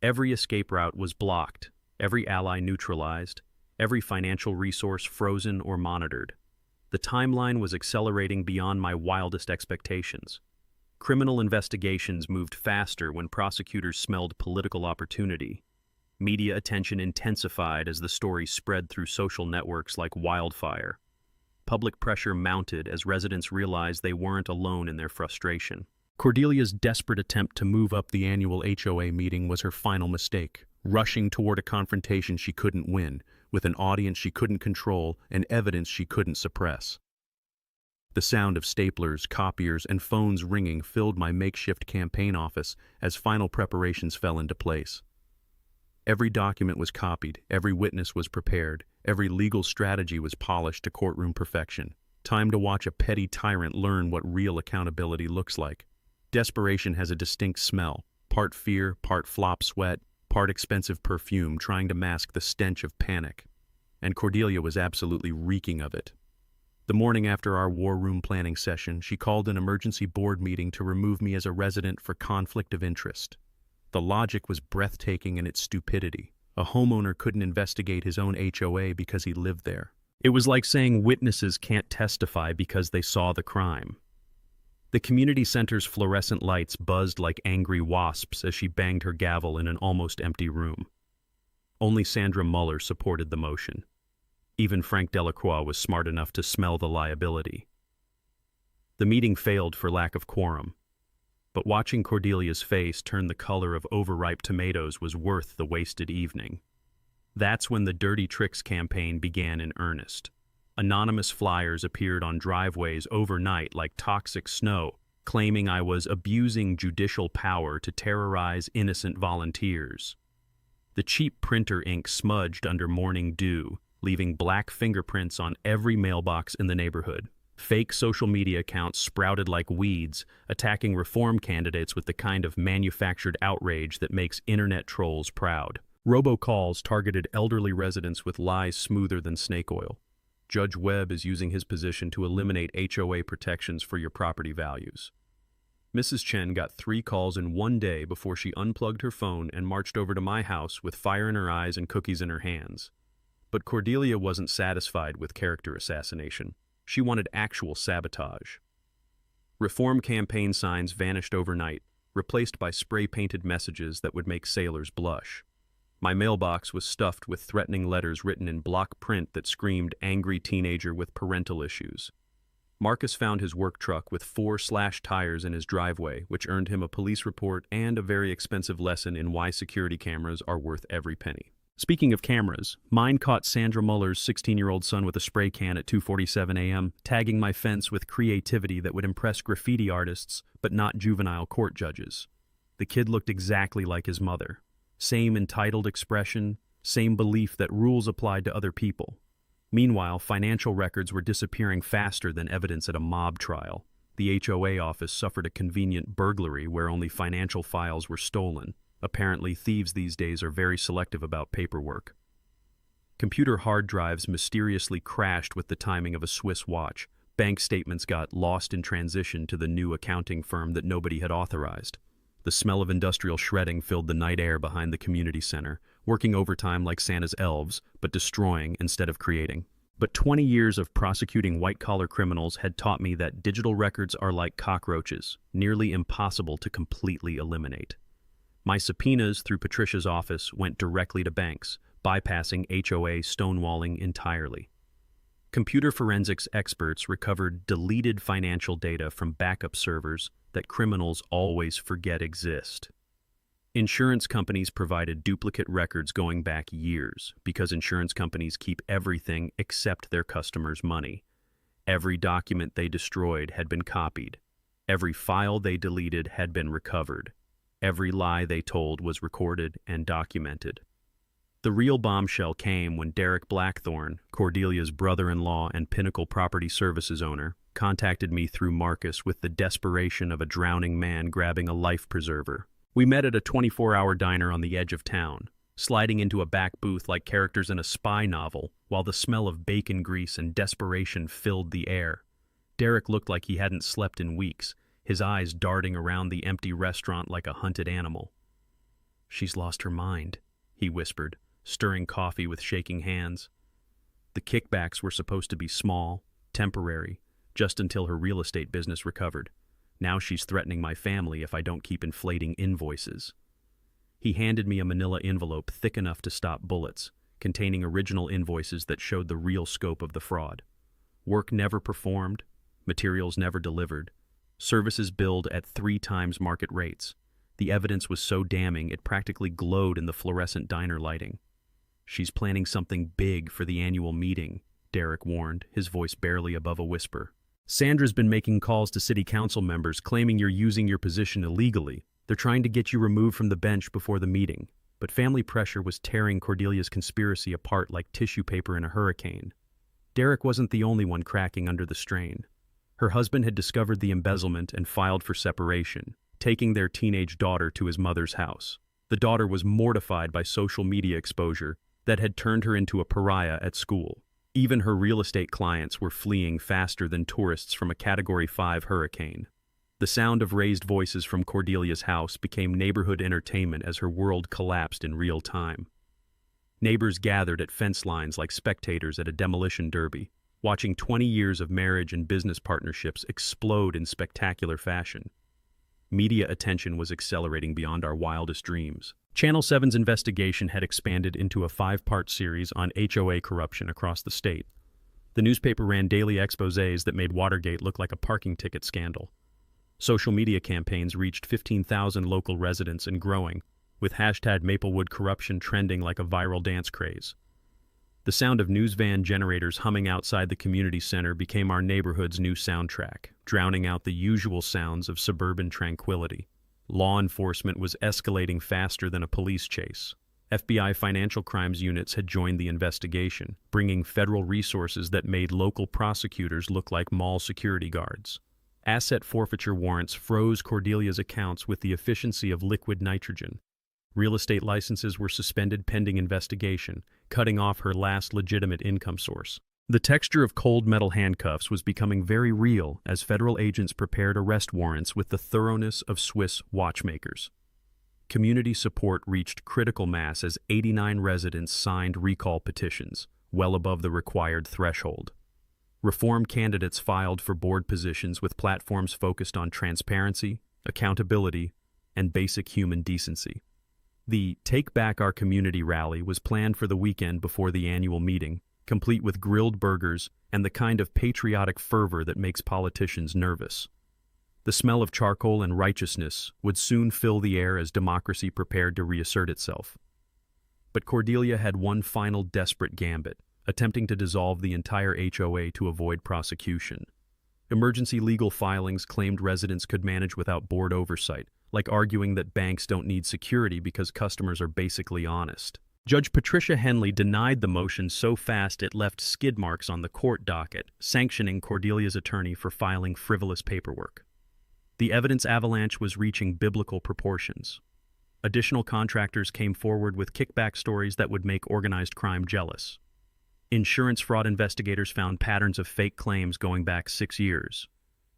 Every escape route was blocked, every ally neutralized, every financial resource frozen or monitored. The timeline was accelerating beyond my wildest expectations. Criminal investigations moved faster when prosecutors smelled political opportunity. Media attention intensified as the story spread through social networks like wildfire. Public pressure mounted as residents realized they weren't alone in their frustration. Cordelia's desperate attempt to move up the annual HOA meeting was her final mistake, rushing toward a confrontation she couldn't win, with an audience she couldn't control and evidence she couldn't suppress. The sound of staplers, copiers, and phones ringing filled my makeshift campaign office as final preparations fell into place. Every document was copied, every witness was prepared, every legal strategy was polished to courtroom perfection. Time to watch a petty tyrant learn what real accountability looks like. Desperation has a distinct smell, part fear, part flop sweat, part expensive perfume trying to mask the stench of panic. And Cordelia was absolutely reeking of it. The morning after our war room planning session, she called an emergency board meeting to remove me as a resident for conflict of interest. The logic was breathtaking in its stupidity. A homeowner couldn't investigate his own HOA because he lived there. It was like saying witnesses can't testify because they saw the crime. The community center's fluorescent lights buzzed like angry wasps as she banged her gavel in an almost empty room. Only Sandra Muller supported the motion. Even Frank Delacroix was smart enough to smell the liability. The meeting failed for lack of quorum, but watching Cordelia's face turn the color of overripe tomatoes was worth the wasted evening. That's when the Dirty Tricks campaign began in earnest. Anonymous flyers appeared on driveways overnight like toxic snow, claiming I was abusing judicial power to terrorize innocent volunteers. The cheap printer ink smudged under morning dew, leaving black fingerprints on every mailbox in the neighborhood. Fake social media accounts sprouted like weeds, attacking reform candidates with the kind of manufactured outrage that makes internet trolls proud. Robocalls targeted elderly residents with lies smoother than snake oil. Judge Webb is using his position to eliminate HOA protections for your property values. Mrs. Chen got 3 calls in one day before she unplugged her phone and marched over to my house with fire in her eyes and cookies in her hands. But Cordelia wasn't satisfied with character assassination. She wanted actual sabotage. Reform campaign signs vanished overnight, replaced by spray-painted messages that would make sailors blush. My mailbox was stuffed with threatening letters written in block print that screamed angry teenager with parental issues. Marcus found his work truck with 4 slashed tires in his driveway, which earned him a police report and a very expensive lesson in why security cameras are worth every penny. Speaking of cameras, mine caught Sandra Muller's 16-year-old son with a spray can at 2:47 a.m., tagging my fence with creativity that would impress graffiti artists, but not juvenile court judges. The kid looked exactly like his mother. Same entitled expression, same belief that rules applied to other people. Meanwhile, financial records were disappearing faster than evidence at a mob trial. The HOA office suffered a convenient burglary where only financial files were stolen. Apparently, thieves these days are very selective about paperwork. Computer hard drives mysteriously crashed with the timing of a Swiss watch. Bank statements got lost in transition to the new accounting firm that nobody had authorized. The smell of industrial shredding filled the night air behind the community center, working overtime like Santa's elves, but destroying instead of creating. But 20 years of prosecuting white-collar criminals had taught me that digital records are like cockroaches, nearly impossible to completely eliminate. My subpoenas through Patricia's office went directly to banks, bypassing HOA stonewalling entirely. Computer forensics experts recovered deleted financial data from backup servers that criminals always forget exist. Insurance companies provided duplicate records going back years because insurance companies keep everything except their customers' money. Every document they destroyed had been copied. Every file they deleted had been recovered. Every lie they told was recorded and documented. The real bombshell came when Derek Blackthorne, Cordelia's brother-in-law and Pinnacle Property Services owner, contacted me through Marcus with the desperation of a drowning man grabbing a life preserver. We met at a 24-hour diner on the edge of town, sliding into a back booth like characters in a spy novel, while the smell of bacon grease and desperation filled the air. Derek looked like he hadn't slept in weeks, his eyes darting around the empty restaurant like a hunted animal. "She's lost her mind," he whispered, stirring coffee with shaking hands. The kickbacks were supposed to be small, temporary, just until her real estate business recovered. Now she's threatening my family if I don't keep inflating invoices. He handed me a manila envelope thick enough to stop bullets, containing original invoices that showed the real scope of the fraud. Work never performed, materials never delivered, services billed at 3 times market rates. The evidence was so damning it practically glowed in the fluorescent diner lighting. "She's planning something big for the annual meeting," Derek warned, his voice barely above a whisper. "Sandra's been making calls to city council members claiming you're using your position illegally. They're trying to get you removed from the bench before the meeting." But family pressure was tearing Cordelia's conspiracy apart like tissue paper in a hurricane. Derek wasn't the only one cracking under the strain. Her husband had discovered the embezzlement and filed for separation, taking their teenage daughter to his mother's house. The daughter was mortified by social media exposure that had turned her into a pariah at school. Even her real estate clients were fleeing faster than tourists from a Category 5 hurricane. The sound of raised voices from Cordelia's house became neighborhood entertainment as her world collapsed in real time. Neighbors gathered at fence lines like spectators at a demolition derby, watching 20 years of marriage and business partnerships explode in spectacular fashion. Media attention was accelerating beyond our wildest dreams. Channel 7's investigation had expanded into a 5-part series on HOA corruption across the state. The newspaper ran daily exposés that made Watergate look like a parking ticket scandal. Social media campaigns reached 15,000 local residents and growing, with hashtag Maplewood corruption trending like a viral dance craze. The sound of news van generators humming outside the community center became our neighborhood's new soundtrack, drowning out the usual sounds of suburban tranquility. Law enforcement was escalating faster than a police chase. FBI financial crimes units had joined the investigation, bringing federal resources that made local prosecutors look like mall security guards. Asset forfeiture warrants froze Cordelia's accounts with the efficiency of liquid nitrogen. Real estate licenses were suspended pending investigation, cutting off her last legitimate income source. The texture of cold metal handcuffs was becoming very real as federal agents prepared arrest warrants with the thoroughness of Swiss watchmakers. Community support reached critical mass as 89 residents signed recall petitions, well above the required threshold. Reform candidates filed for board positions with platforms focused on transparency, accountability, and basic human decency. The Take Back Our Community rally was planned for the weekend before the annual meeting, complete with grilled burgers and the kind of patriotic fervor that makes politicians nervous. The smell of charcoal and righteousness would soon fill the air as democracy prepared to reassert itself. But Cordelia had one final desperate gambit, attempting to dissolve the entire HOA to avoid prosecution. Emergency legal filings claimed residents could manage without board oversight, like arguing that banks don't need security because customers are basically honest. Judge Patricia Henley denied the motion so fast it left skid marks on the court docket, sanctioning Cordelia's attorney for filing frivolous paperwork. The evidence avalanche was reaching biblical proportions. Additional contractors came forward with kickback stories that would make organized crime jealous. Insurance fraud investigators found patterns of fake claims going back 6 years.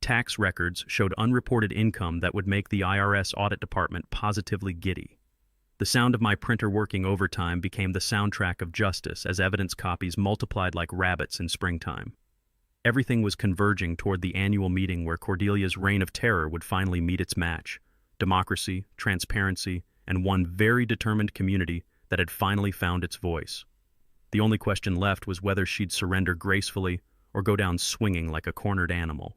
Tax records showed unreported income that would make the IRS audit department positively giddy. The sound of my printer working overtime became the soundtrack of justice as evidence copies multiplied like rabbits in springtime. Everything was converging toward the annual meeting where Cordelia's reign of terror would finally meet its match: democracy, transparency, and one very determined community that had finally found its voice. The only question left was whether she'd surrender gracefully or go down swinging like a cornered animal.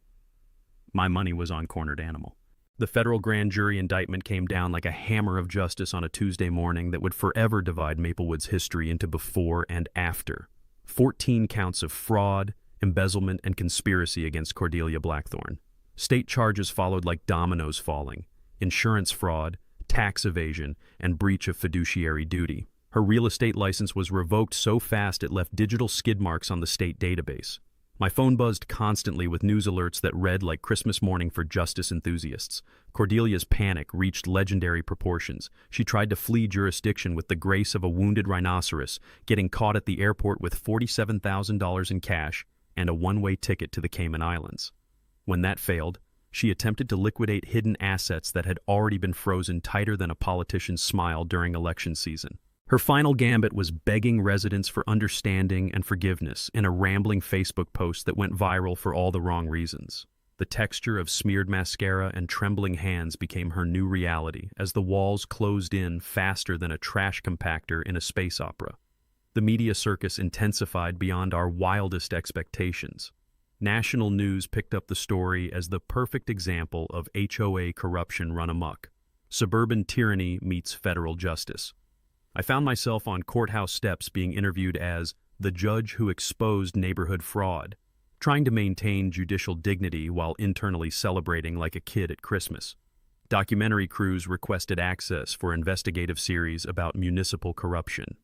My money was on cornered animal. The federal grand jury indictment came down like a hammer of justice on a Tuesday morning that would forever divide Maplewood's history into before and after. 14 counts of fraud, embezzlement, and conspiracy against Cordelia Blackthorne. State charges followed like dominoes falling: insurance fraud, tax evasion, and breach of fiduciary duty. Her real estate license was revoked so fast it left digital skid marks on the state database. My phone buzzed constantly with news alerts that read like Christmas morning for justice enthusiasts. Cordelia's panic reached legendary proportions. She tried to flee jurisdiction with the grace of a wounded rhinoceros, getting caught at the airport with $47,000 in cash and a one-way ticket to the Cayman Islands. When that failed, she attempted to liquidate hidden assets that had already been frozen tighter than a politician's smile during election season. Her final gambit was begging residents for understanding and forgiveness in a rambling Facebook post that went viral for all the wrong reasons. The texture of smeared mascara and trembling hands became her new reality as the walls closed in faster than a trash compactor in a space opera. The media circus intensified beyond our wildest expectations. National news picked up the story as the perfect example of HOA corruption run amok. Suburban tyranny meets federal justice. I found myself on courthouse steps being interviewed as the judge who exposed neighborhood fraud, trying to maintain judicial dignity while internally celebrating like a kid at Christmas. Documentary crews requested access for investigative series about municipal corruption.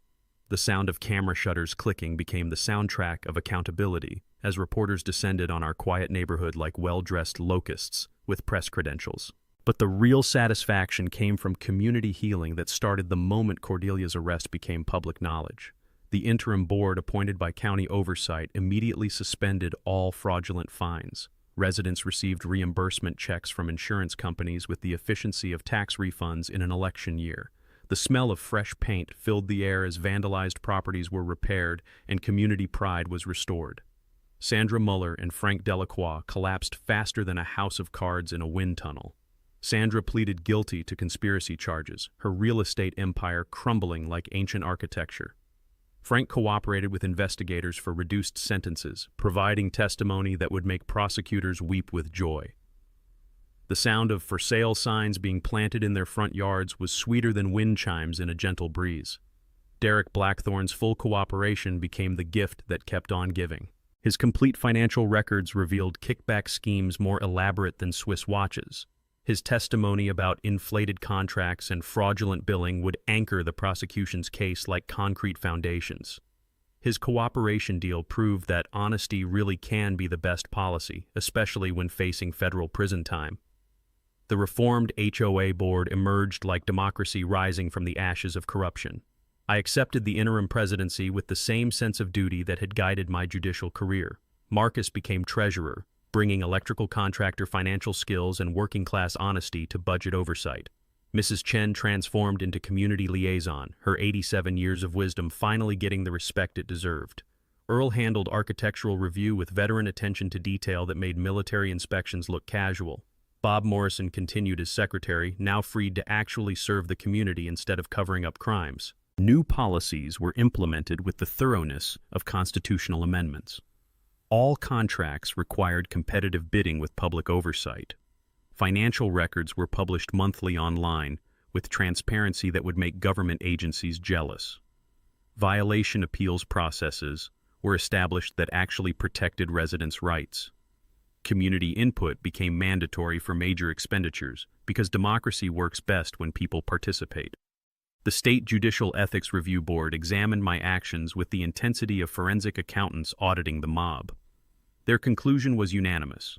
The sound of camera shutters clicking became the soundtrack of accountability as reporters descended on our quiet neighborhood like well-dressed locusts with press credentials. But the real satisfaction came from community healing that started the moment Cordelia's arrest became public knowledge. The interim board appointed by county oversight immediately suspended all fraudulent fines. Residents received reimbursement checks from insurance companies with the efficiency of tax refunds in an election year. The smell of fresh paint filled the air as vandalized properties were repaired and community pride was restored. Sandra Muller and Frank Delacroix collapsed faster than a house of cards in a wind tunnel. Sandra pleaded guilty to conspiracy charges, her real estate empire crumbling like ancient architecture. Frank cooperated with investigators for reduced sentences, providing testimony that would make prosecutors weep with joy. The sound of for sale signs being planted in their front yards was sweeter than wind chimes in a gentle breeze. Derek Blackthorne's full cooperation became the gift that kept on giving. His complete financial records revealed kickback schemes more elaborate than Swiss watches. His testimony about inflated contracts and fraudulent billing would anchor the prosecution's case like concrete foundations. His cooperation deal proved that honesty really can be the best policy, especially when facing federal prison time. The reformed HOA board emerged like democracy rising from the ashes of corruption. I accepted the interim presidency with the same sense of duty that had guided my judicial career. Marcus became treasurer, bringing electrical contractor financial skills and working-class honesty to budget oversight. Mrs. Chen transformed into community liaison, her 87 years of wisdom finally getting the respect it deserved. Earl handled architectural review with veteran attention to detail that made military inspections look casual. Bob Morrison continued as secretary, now freed to actually serve the community instead of covering up crimes. New policies were implemented with the thoroughness of constitutional amendments. All contracts required competitive bidding with public oversight. Financial records were published monthly online with transparency that would make government agencies jealous. Violation appeals processes were established that actually protected residents' rights. Community input became mandatory for major expenditures because democracy works best when people participate. The State Judicial Ethics Review Board examined my actions with the intensity of forensic accountants auditing the mob. Their conclusion was unanimous.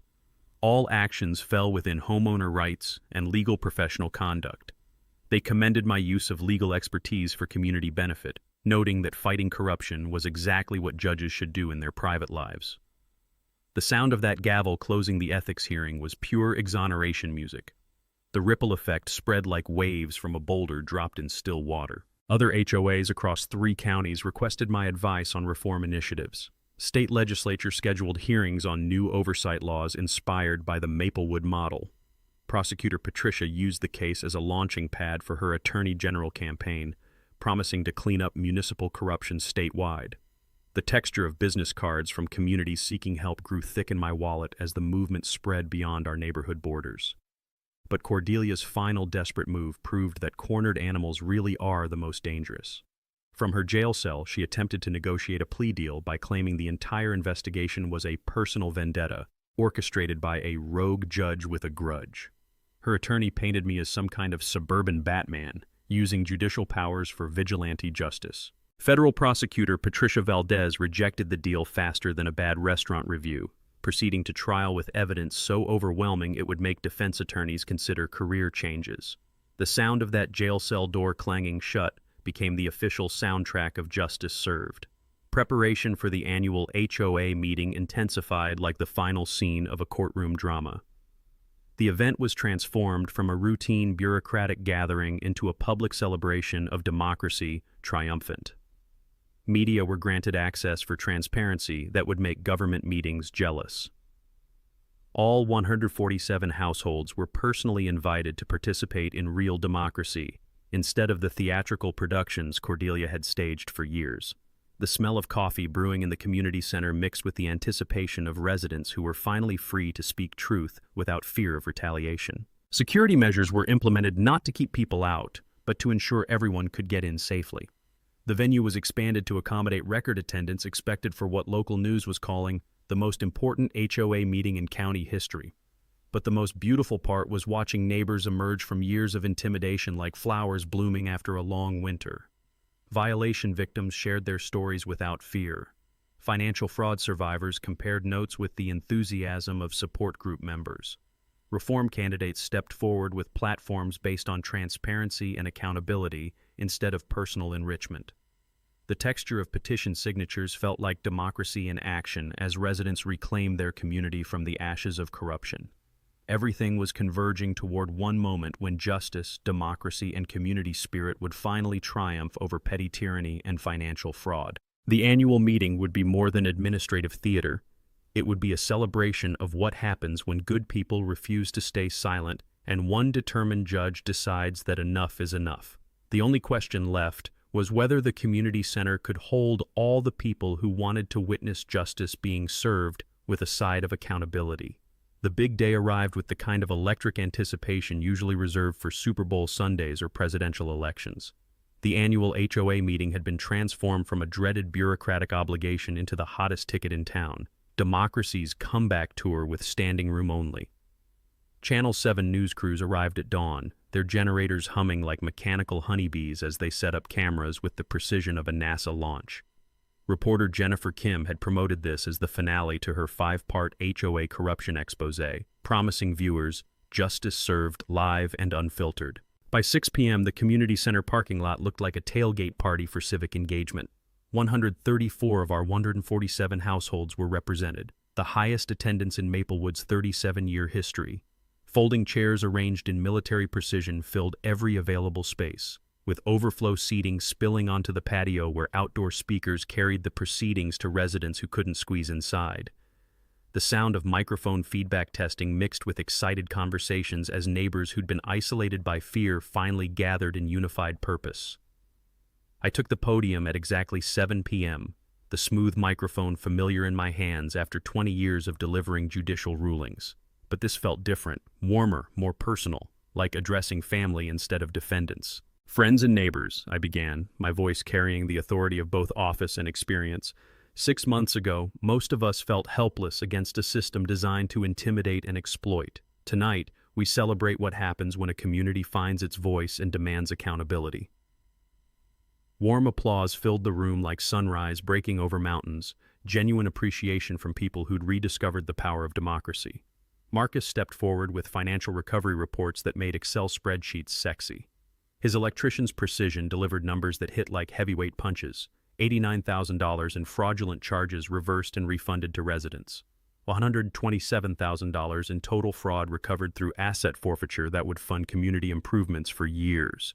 All actions fell within homeowner rights and legal professional conduct. They commended my use of legal expertise for community benefit, noting that fighting corruption was exactly what judges should do in their private lives. The sound of that gavel closing the ethics hearing was pure exoneration music. The ripple effect spread like waves from a boulder dropped in still water. Other HOAs across 3 counties requested my advice on reform initiatives. State legislature scheduled hearings on new oversight laws inspired by the Maplewood model. Prosecutor Patricia used the case as a launching pad for her Attorney General campaign, promising to clean up municipal corruption statewide. The texture of business cards from communities seeking help grew thick in my wallet as the movement spread beyond our neighborhood borders. But Cordelia's final desperate move proved that cornered animals really are the most dangerous. From her jail cell, she attempted to negotiate a plea deal by claiming the entire investigation was a personal vendetta, orchestrated by a rogue judge with a grudge. Her attorney painted me as some kind of suburban Batman, using judicial powers for vigilante justice. Federal prosecutor Patricia Valdez rejected the deal faster than a bad restaurant review, proceeding to trial with evidence so overwhelming it would make defense attorneys consider career changes. The sound of that jail cell door clanging shut became the official soundtrack of justice served. Preparation for the annual HOA meeting intensified like the final scene of a courtroom drama. The event was transformed from a routine bureaucratic gathering into a public celebration of democracy triumphant. Media were granted access for transparency that would make government meetings jealous. All 147 households were personally invited to participate in real democracy, instead of the theatrical productions Cordelia had staged for years. The smell of coffee brewing in the community center mixed with the anticipation of residents who were finally free to speak truth without fear of retaliation. Security measures were implemented not to keep people out, but to ensure everyone could get in safely. The venue was expanded to accommodate record attendance expected for what local news was calling the most important HOA meeting in county history. But the most beautiful part was watching neighbors emerge from years of intimidation like flowers blooming after a long winter. Violation victims shared their stories without fear. Financial fraud survivors compared notes with the enthusiasm of support group members. Reform candidates stepped forward with platforms based on transparency and accountability instead of personal enrichment. The texture of petition signatures felt like democracy in action as residents reclaimed their community from the ashes of corruption. Everything was converging toward one moment when justice, democracy, and community spirit would finally triumph over petty tyranny and financial fraud. The annual meeting would be more than administrative theater. It would be a celebration of what happens when good people refuse to stay silent and one determined judge decides that enough is enough. The only question left was whether the community center could hold all the people who wanted to witness justice being served with a side of accountability. The big day arrived with the kind of electric anticipation usually reserved for Super Bowl Sundays or presidential elections. The annual HOA meeting had been transformed from a dreaded bureaucratic obligation into the hottest ticket in town, democracy's comeback tour with standing room only. Channel 7 news crews arrived at dawn, their generators humming like mechanical honeybees as they set up cameras with the precision of a NASA launch. Reporter Jennifer Kim had promoted this as the finale to her 5-part HOA corruption exposé, promising viewers justice served live and unfiltered. By 6 p.m., the community center parking lot looked like a tailgate party for civic engagement. 134 of our 147 households were represented, the highest attendance in Maplewood's 37-year history. Folding chairs arranged in military precision filled every available space, with overflow seating spilling onto the patio where outdoor speakers carried the proceedings to residents who couldn't squeeze inside. The sound of microphone feedback testing mixed with excited conversations as neighbors who'd been isolated by fear finally gathered in unified purpose. I took the podium at exactly 7 p.m., the smooth microphone familiar in my hands after 20 years of delivering judicial rulings. But this felt different, warmer, more personal, like addressing family instead of defendants. Friends and neighbors, I began, my voice carrying the authority of both office and experience. 6 months ago, most of us felt helpless against a system designed to intimidate and exploit. Tonight, we celebrate what happens when a community finds its voice and demands accountability. Warm applause filled the room like sunrise breaking over mountains, genuine appreciation from people who'd rediscovered the power of democracy. Marcus stepped forward with financial recovery reports that made Excel spreadsheets sexy. His electrician's precision delivered numbers that hit like heavyweight punches, $89,000 in fraudulent charges reversed and refunded to residents. $127,000 in total fraud recovered through asset forfeiture that would fund community improvements for years.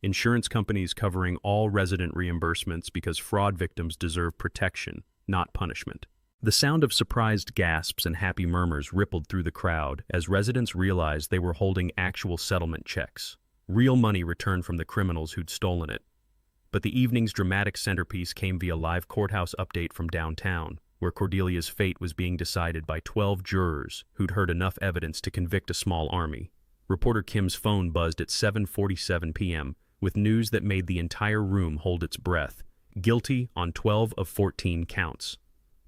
Insurance companies covering all resident reimbursements because fraud victims deserve protection, not punishment. The sound of surprised gasps and happy murmurs rippled through the crowd as residents realized they were holding actual settlement checks, real money returned from the criminals who'd stolen it. But the evening's dramatic centerpiece came via live courthouse update from downtown, where Cordelia's fate was being decided by 12 jurors who'd heard enough evidence to convict a small army. Reporter Kim's phone buzzed at 7:47 p.m. with news that made the entire room hold its breath. Guilty on 12 of 14 counts.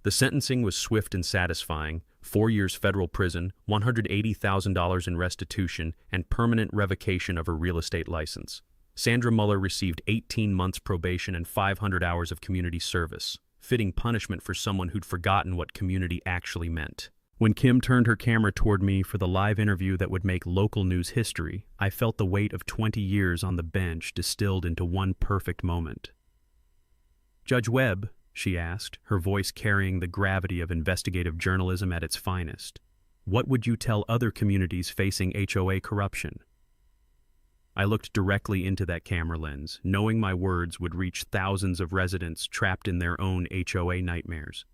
The sentencing was swift and satisfying: 4 years federal prison, $180,000 in restitution, and permanent revocation of her real estate license. Sandra Muller received 18 months probation and 500 hours of community service, fitting punishment for someone who'd forgotten what community actually meant. When Kim turned her camera toward me for the live interview that would make local news history, I felt the weight of 20 years on the bench distilled into one perfect moment. "Judge Webb," she asked, her voice carrying the gravity of investigative journalism at its finest, "what would you tell other communities facing HOA corruption?" I looked directly into that camera lens, knowing my words would reach thousands of residents trapped in their own HOA nightmares.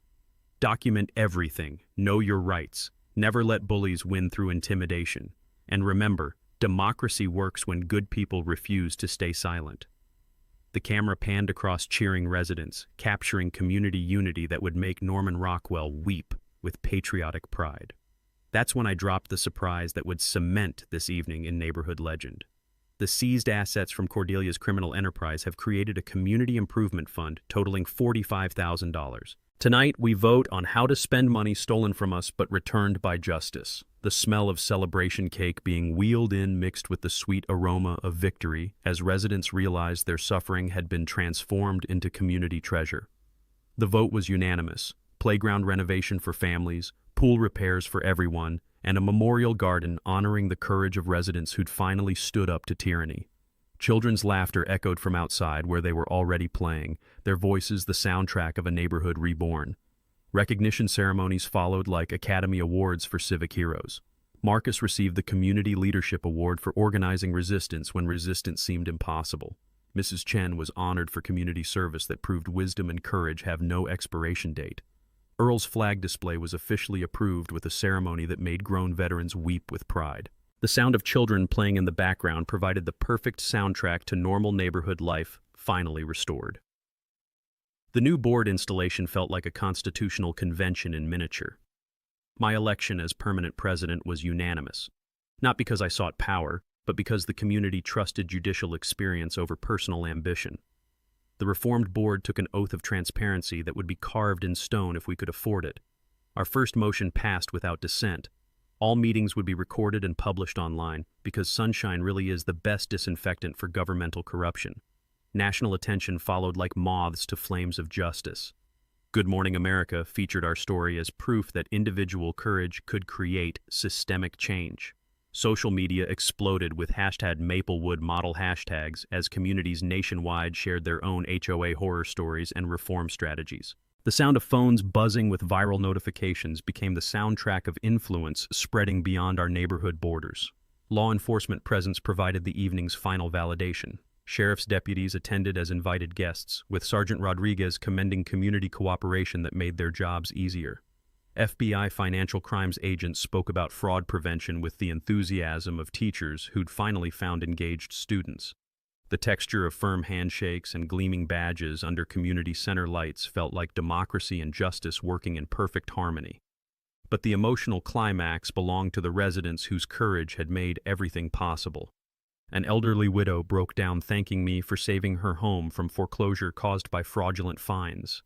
Document everything, know your rights, never let bullies win through intimidation, and remember, democracy works when good people refuse to stay silent. The camera panned across cheering residents, capturing community unity that would make Norman Rockwell weep with patriotic pride. That's when I dropped the surprise that would cement this evening in neighborhood legend. The seized assets from Cordelia's criminal enterprise have created a community improvement fund totaling $45,000. Tonight, we vote on how to spend money stolen from us but returned by justice. The smell of celebration cake being wheeled in mixed with the sweet aroma of victory as residents realized their suffering had been transformed into community treasure. The vote was unanimous: playground renovation for families, pool repairs for everyone, and a memorial garden honoring the courage of residents who'd finally stood up to tyranny. Children's laughter echoed from outside where they were already playing, their voices the soundtrack of a neighborhood reborn. Recognition ceremonies followed like Academy Awards for civic heroes. Marcus received the Community Leadership Award for organizing resistance when resistance seemed impossible. Mrs. Chen was honored for community service that proved wisdom and courage have no expiration date. Earl's flag display was officially approved with a ceremony that made grown veterans weep with pride. The sound of children playing in the background provided the perfect soundtrack to normal neighborhood life, finally restored. The new board installation felt like a constitutional convention in miniature. My election as permanent president was unanimous, not because I sought power, but because the community trusted judicial experience over personal ambition. The reformed board took an oath of transparency that would be carved in stone if we could afford it. Our first motion passed without dissent. All meetings would be recorded and published online because sunshine really is the best disinfectant for governmental corruption. National attention followed like moths to flames of justice. Good Morning America featured our story as proof that individual courage could create systemic change. Social media exploded with #Maplewood model hashtags as communities nationwide shared their own HOA horror stories and reform strategies. The sound of phones buzzing with viral notifications became the soundtrack of influence spreading beyond our neighborhood borders. Law enforcement presence provided the evening's final validation. Sheriff's deputies attended as invited guests, with Sergeant Rodriguez commending community cooperation that made their jobs easier. FBI financial crimes agents spoke about fraud prevention with the enthusiasm of teachers who'd finally found engaged students. The texture of firm handshakes and gleaming badges under community center lights felt like democracy and justice working in perfect harmony. But the emotional climax belonged to the residents whose courage had made everything possible. An elderly widow broke down thanking me for saving her home from foreclosure caused by fraudulent fines.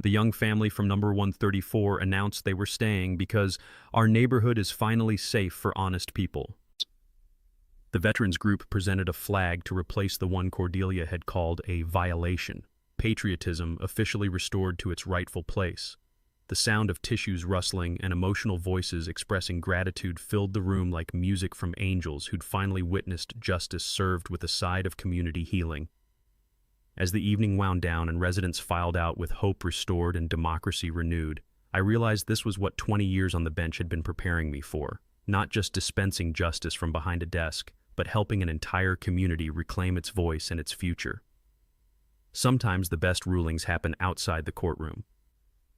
The young family from number 134 announced they were staying because our neighborhood is finally safe for honest people. The veterans group presented a flag to replace the one Cordelia had called a violation. Patriotism officially restored to its rightful place. The sound of tissues rustling and emotional voices expressing gratitude filled the room like music from angels who'd finally witnessed justice served with a side of community healing. As the evening wound down and residents filed out with hope restored and democracy renewed, I realized this was what 20 years on the bench had been preparing me for, not just dispensing justice from behind a desk, but helping an entire community reclaim its voice and its future. Sometimes the best rulings happen outside the courtroom.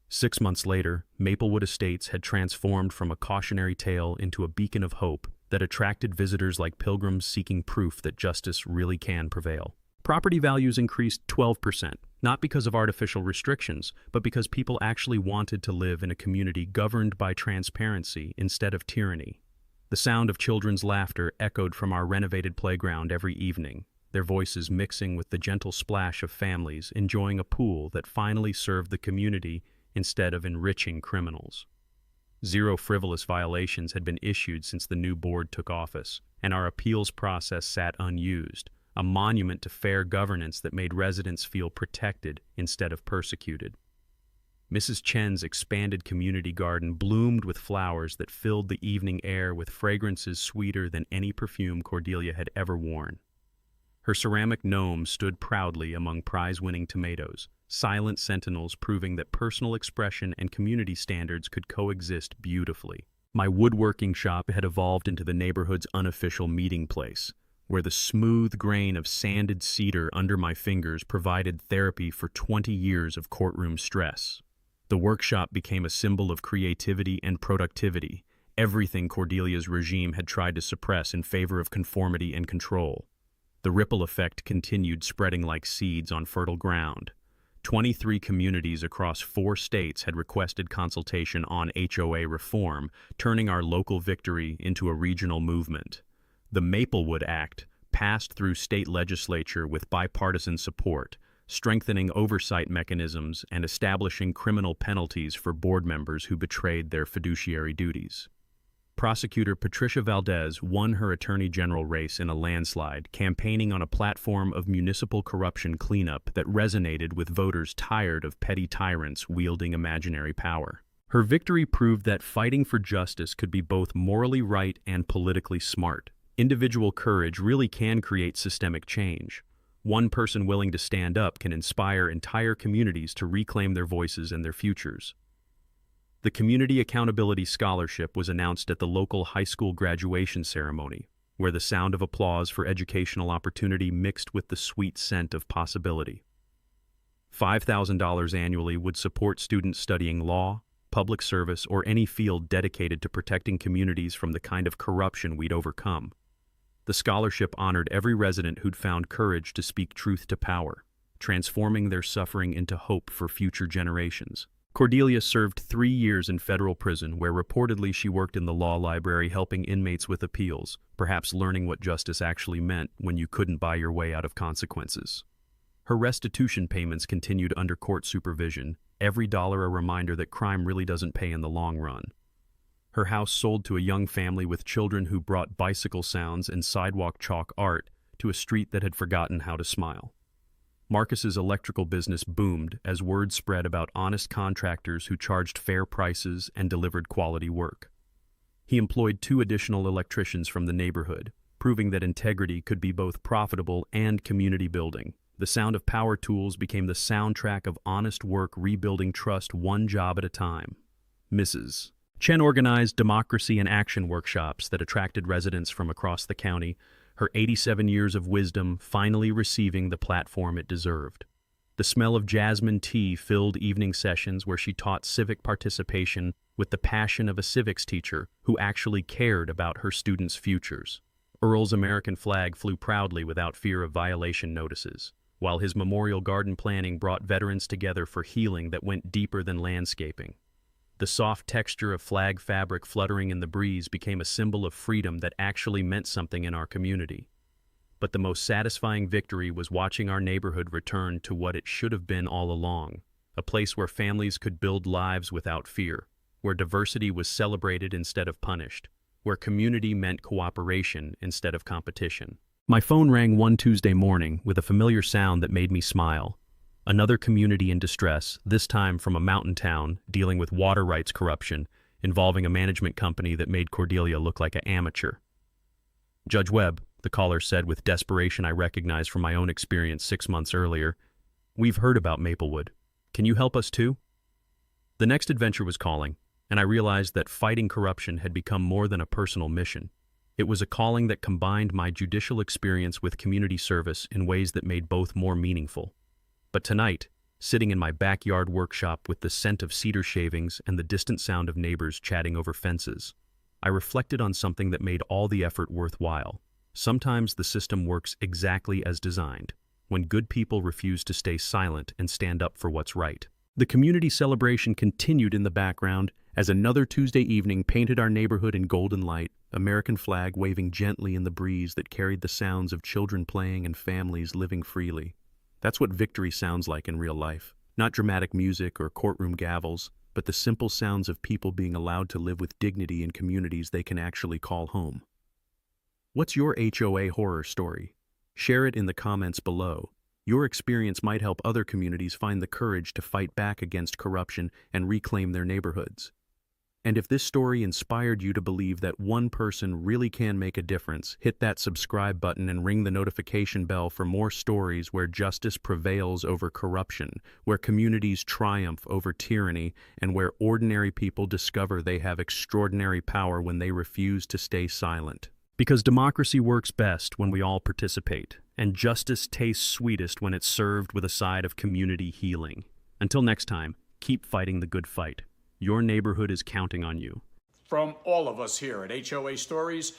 6 months later, Maplewood Estates had transformed from a cautionary tale into a beacon of hope that attracted visitors like pilgrims seeking proof that justice really can prevail. Property values increased 12%, not because of artificial restrictions, but because people actually wanted to live in a community governed by transparency instead of tyranny. The sound of children's laughter echoed from our renovated playground every evening, their voices mixing with the gentle splash of families enjoying a pool that finally served the community instead of enriching criminals. 0 frivolous violations had been issued since the new board took office, and our appeals process sat unused, a monument to fair governance that made residents feel protected instead of persecuted. Mrs. Chen's expanded community garden bloomed with flowers that filled the evening air with fragrances sweeter than any perfume Cordelia had ever worn. Her ceramic gnome stood proudly among prize-winning tomatoes, silent sentinels proving that personal expression and community standards could coexist beautifully. My woodworking shop had evolved into the neighborhood's unofficial meeting place, where the smooth grain of sanded cedar under my fingers provided therapy for 20 years of courtroom stress. The workshop became a symbol of creativity and productivity, everything Cordelia's regime had tried to suppress in favor of conformity and control. The ripple effect continued spreading like seeds on fertile ground. 23 communities across 4 states had requested consultation on HOA reform, turning our local victory into a regional movement. The Maplewood Act passed through state legislature with bipartisan support, strengthening oversight mechanisms and establishing criminal penalties for board members who betrayed their fiduciary duties. Prosecutor Patricia Valdez won her attorney general race in a landslide, campaigning on a platform of municipal corruption cleanup that resonated with voters tired of petty tyrants wielding imaginary power. Her victory proved that fighting for justice could be both morally right and politically smart. Individual courage really can create systemic change. One person willing to stand up can inspire entire communities to reclaim their voices and their futures. The Community Accountability Scholarship was announced at the local high school graduation ceremony, where the sound of applause for educational opportunity mixed with the sweet scent of possibility. $5,000 annually would support students studying law, public service, or any field dedicated to protecting communities from the kind of corruption we'd overcome. The scholarship honored every resident who'd found courage to speak truth to power, transforming their suffering into hope for future generations. Cordelia served 3 years in federal prison, where reportedly she worked in the law library helping inmates with appeals, perhaps learning what justice actually meant when you couldn't buy your way out of consequences. Her restitution payments continued under court supervision, every dollar a reminder that crime really doesn't pay in the long run. Her house sold to a young family with children who brought bicycle sounds and sidewalk chalk art to a street that had forgotten how to smile. Marcus's electrical business boomed as word spread about honest contractors who charged fair prices and delivered quality work. He employed 2 additional electricians from the neighborhood, proving that integrity could be both profitable and community building. The sound of power tools became the soundtrack of honest work rebuilding trust one job at a time. Mrs. Chen organized democracy and action workshops that attracted residents from across the county, her 87 years of wisdom finally receiving the platform it deserved. The smell of jasmine tea filled evening sessions where she taught civic participation with the passion of a civics teacher who actually cared about her students' futures. Earl's American flag flew proudly without fear of violation notices, while his memorial garden planning brought veterans together for healing that went deeper than landscaping. The soft texture of flag fabric fluttering in the breeze became a symbol of freedom that actually meant something in our community. But the most satisfying victory was watching our neighborhood return to what it should have been all along, a place where families could build lives without fear, where diversity was celebrated instead of punished, where community meant cooperation instead of competition. My phone rang one Tuesday morning with a familiar sound that made me smile. Another community in distress, this time from a mountain town dealing with water rights corruption involving a management company that made Cordelia look like an amateur. Judge Webb, the caller said with desperation I recognized from my own experience 6 months earlier, "We've heard about Maplewood. Can you help us too?" The next adventure was calling, and I realized that fighting corruption had become more than a personal mission. It was a calling that combined my judicial experience with community service in ways that made both more meaningful. But tonight, sitting in my backyard workshop with the scent of cedar shavings and the distant sound of neighbors chatting over fences, I reflected on something that made all the effort worthwhile. Sometimes the system works exactly as designed, when good people refuse to stay silent and stand up for what's right. The community celebration continued in the background as another Tuesday evening painted our neighborhood in golden light, American flag waving gently in the breeze that carried the sounds of children playing and families living freely. That's what victory sounds like in real life. Not dramatic music or courtroom gavels, but the simple sounds of people being allowed to live with dignity in communities they can actually call home. What's your HOA horror story? Share it in the comments below. Your experience might help other communities find the courage to fight back against corruption and reclaim their neighborhoods. And if this story inspired you to believe that one person really can make a difference, hit that subscribe button and ring the notification bell for more stories where justice prevails over corruption, where communities triumph over tyranny, and where ordinary people discover they have extraordinary power when they refuse to stay silent. Because democracy works best when we all participate, and justice tastes sweetest when it's served with a side of community healing. Until next time, keep fighting the good fight. Your neighborhood is counting on you. From all of us here at HOA Stories,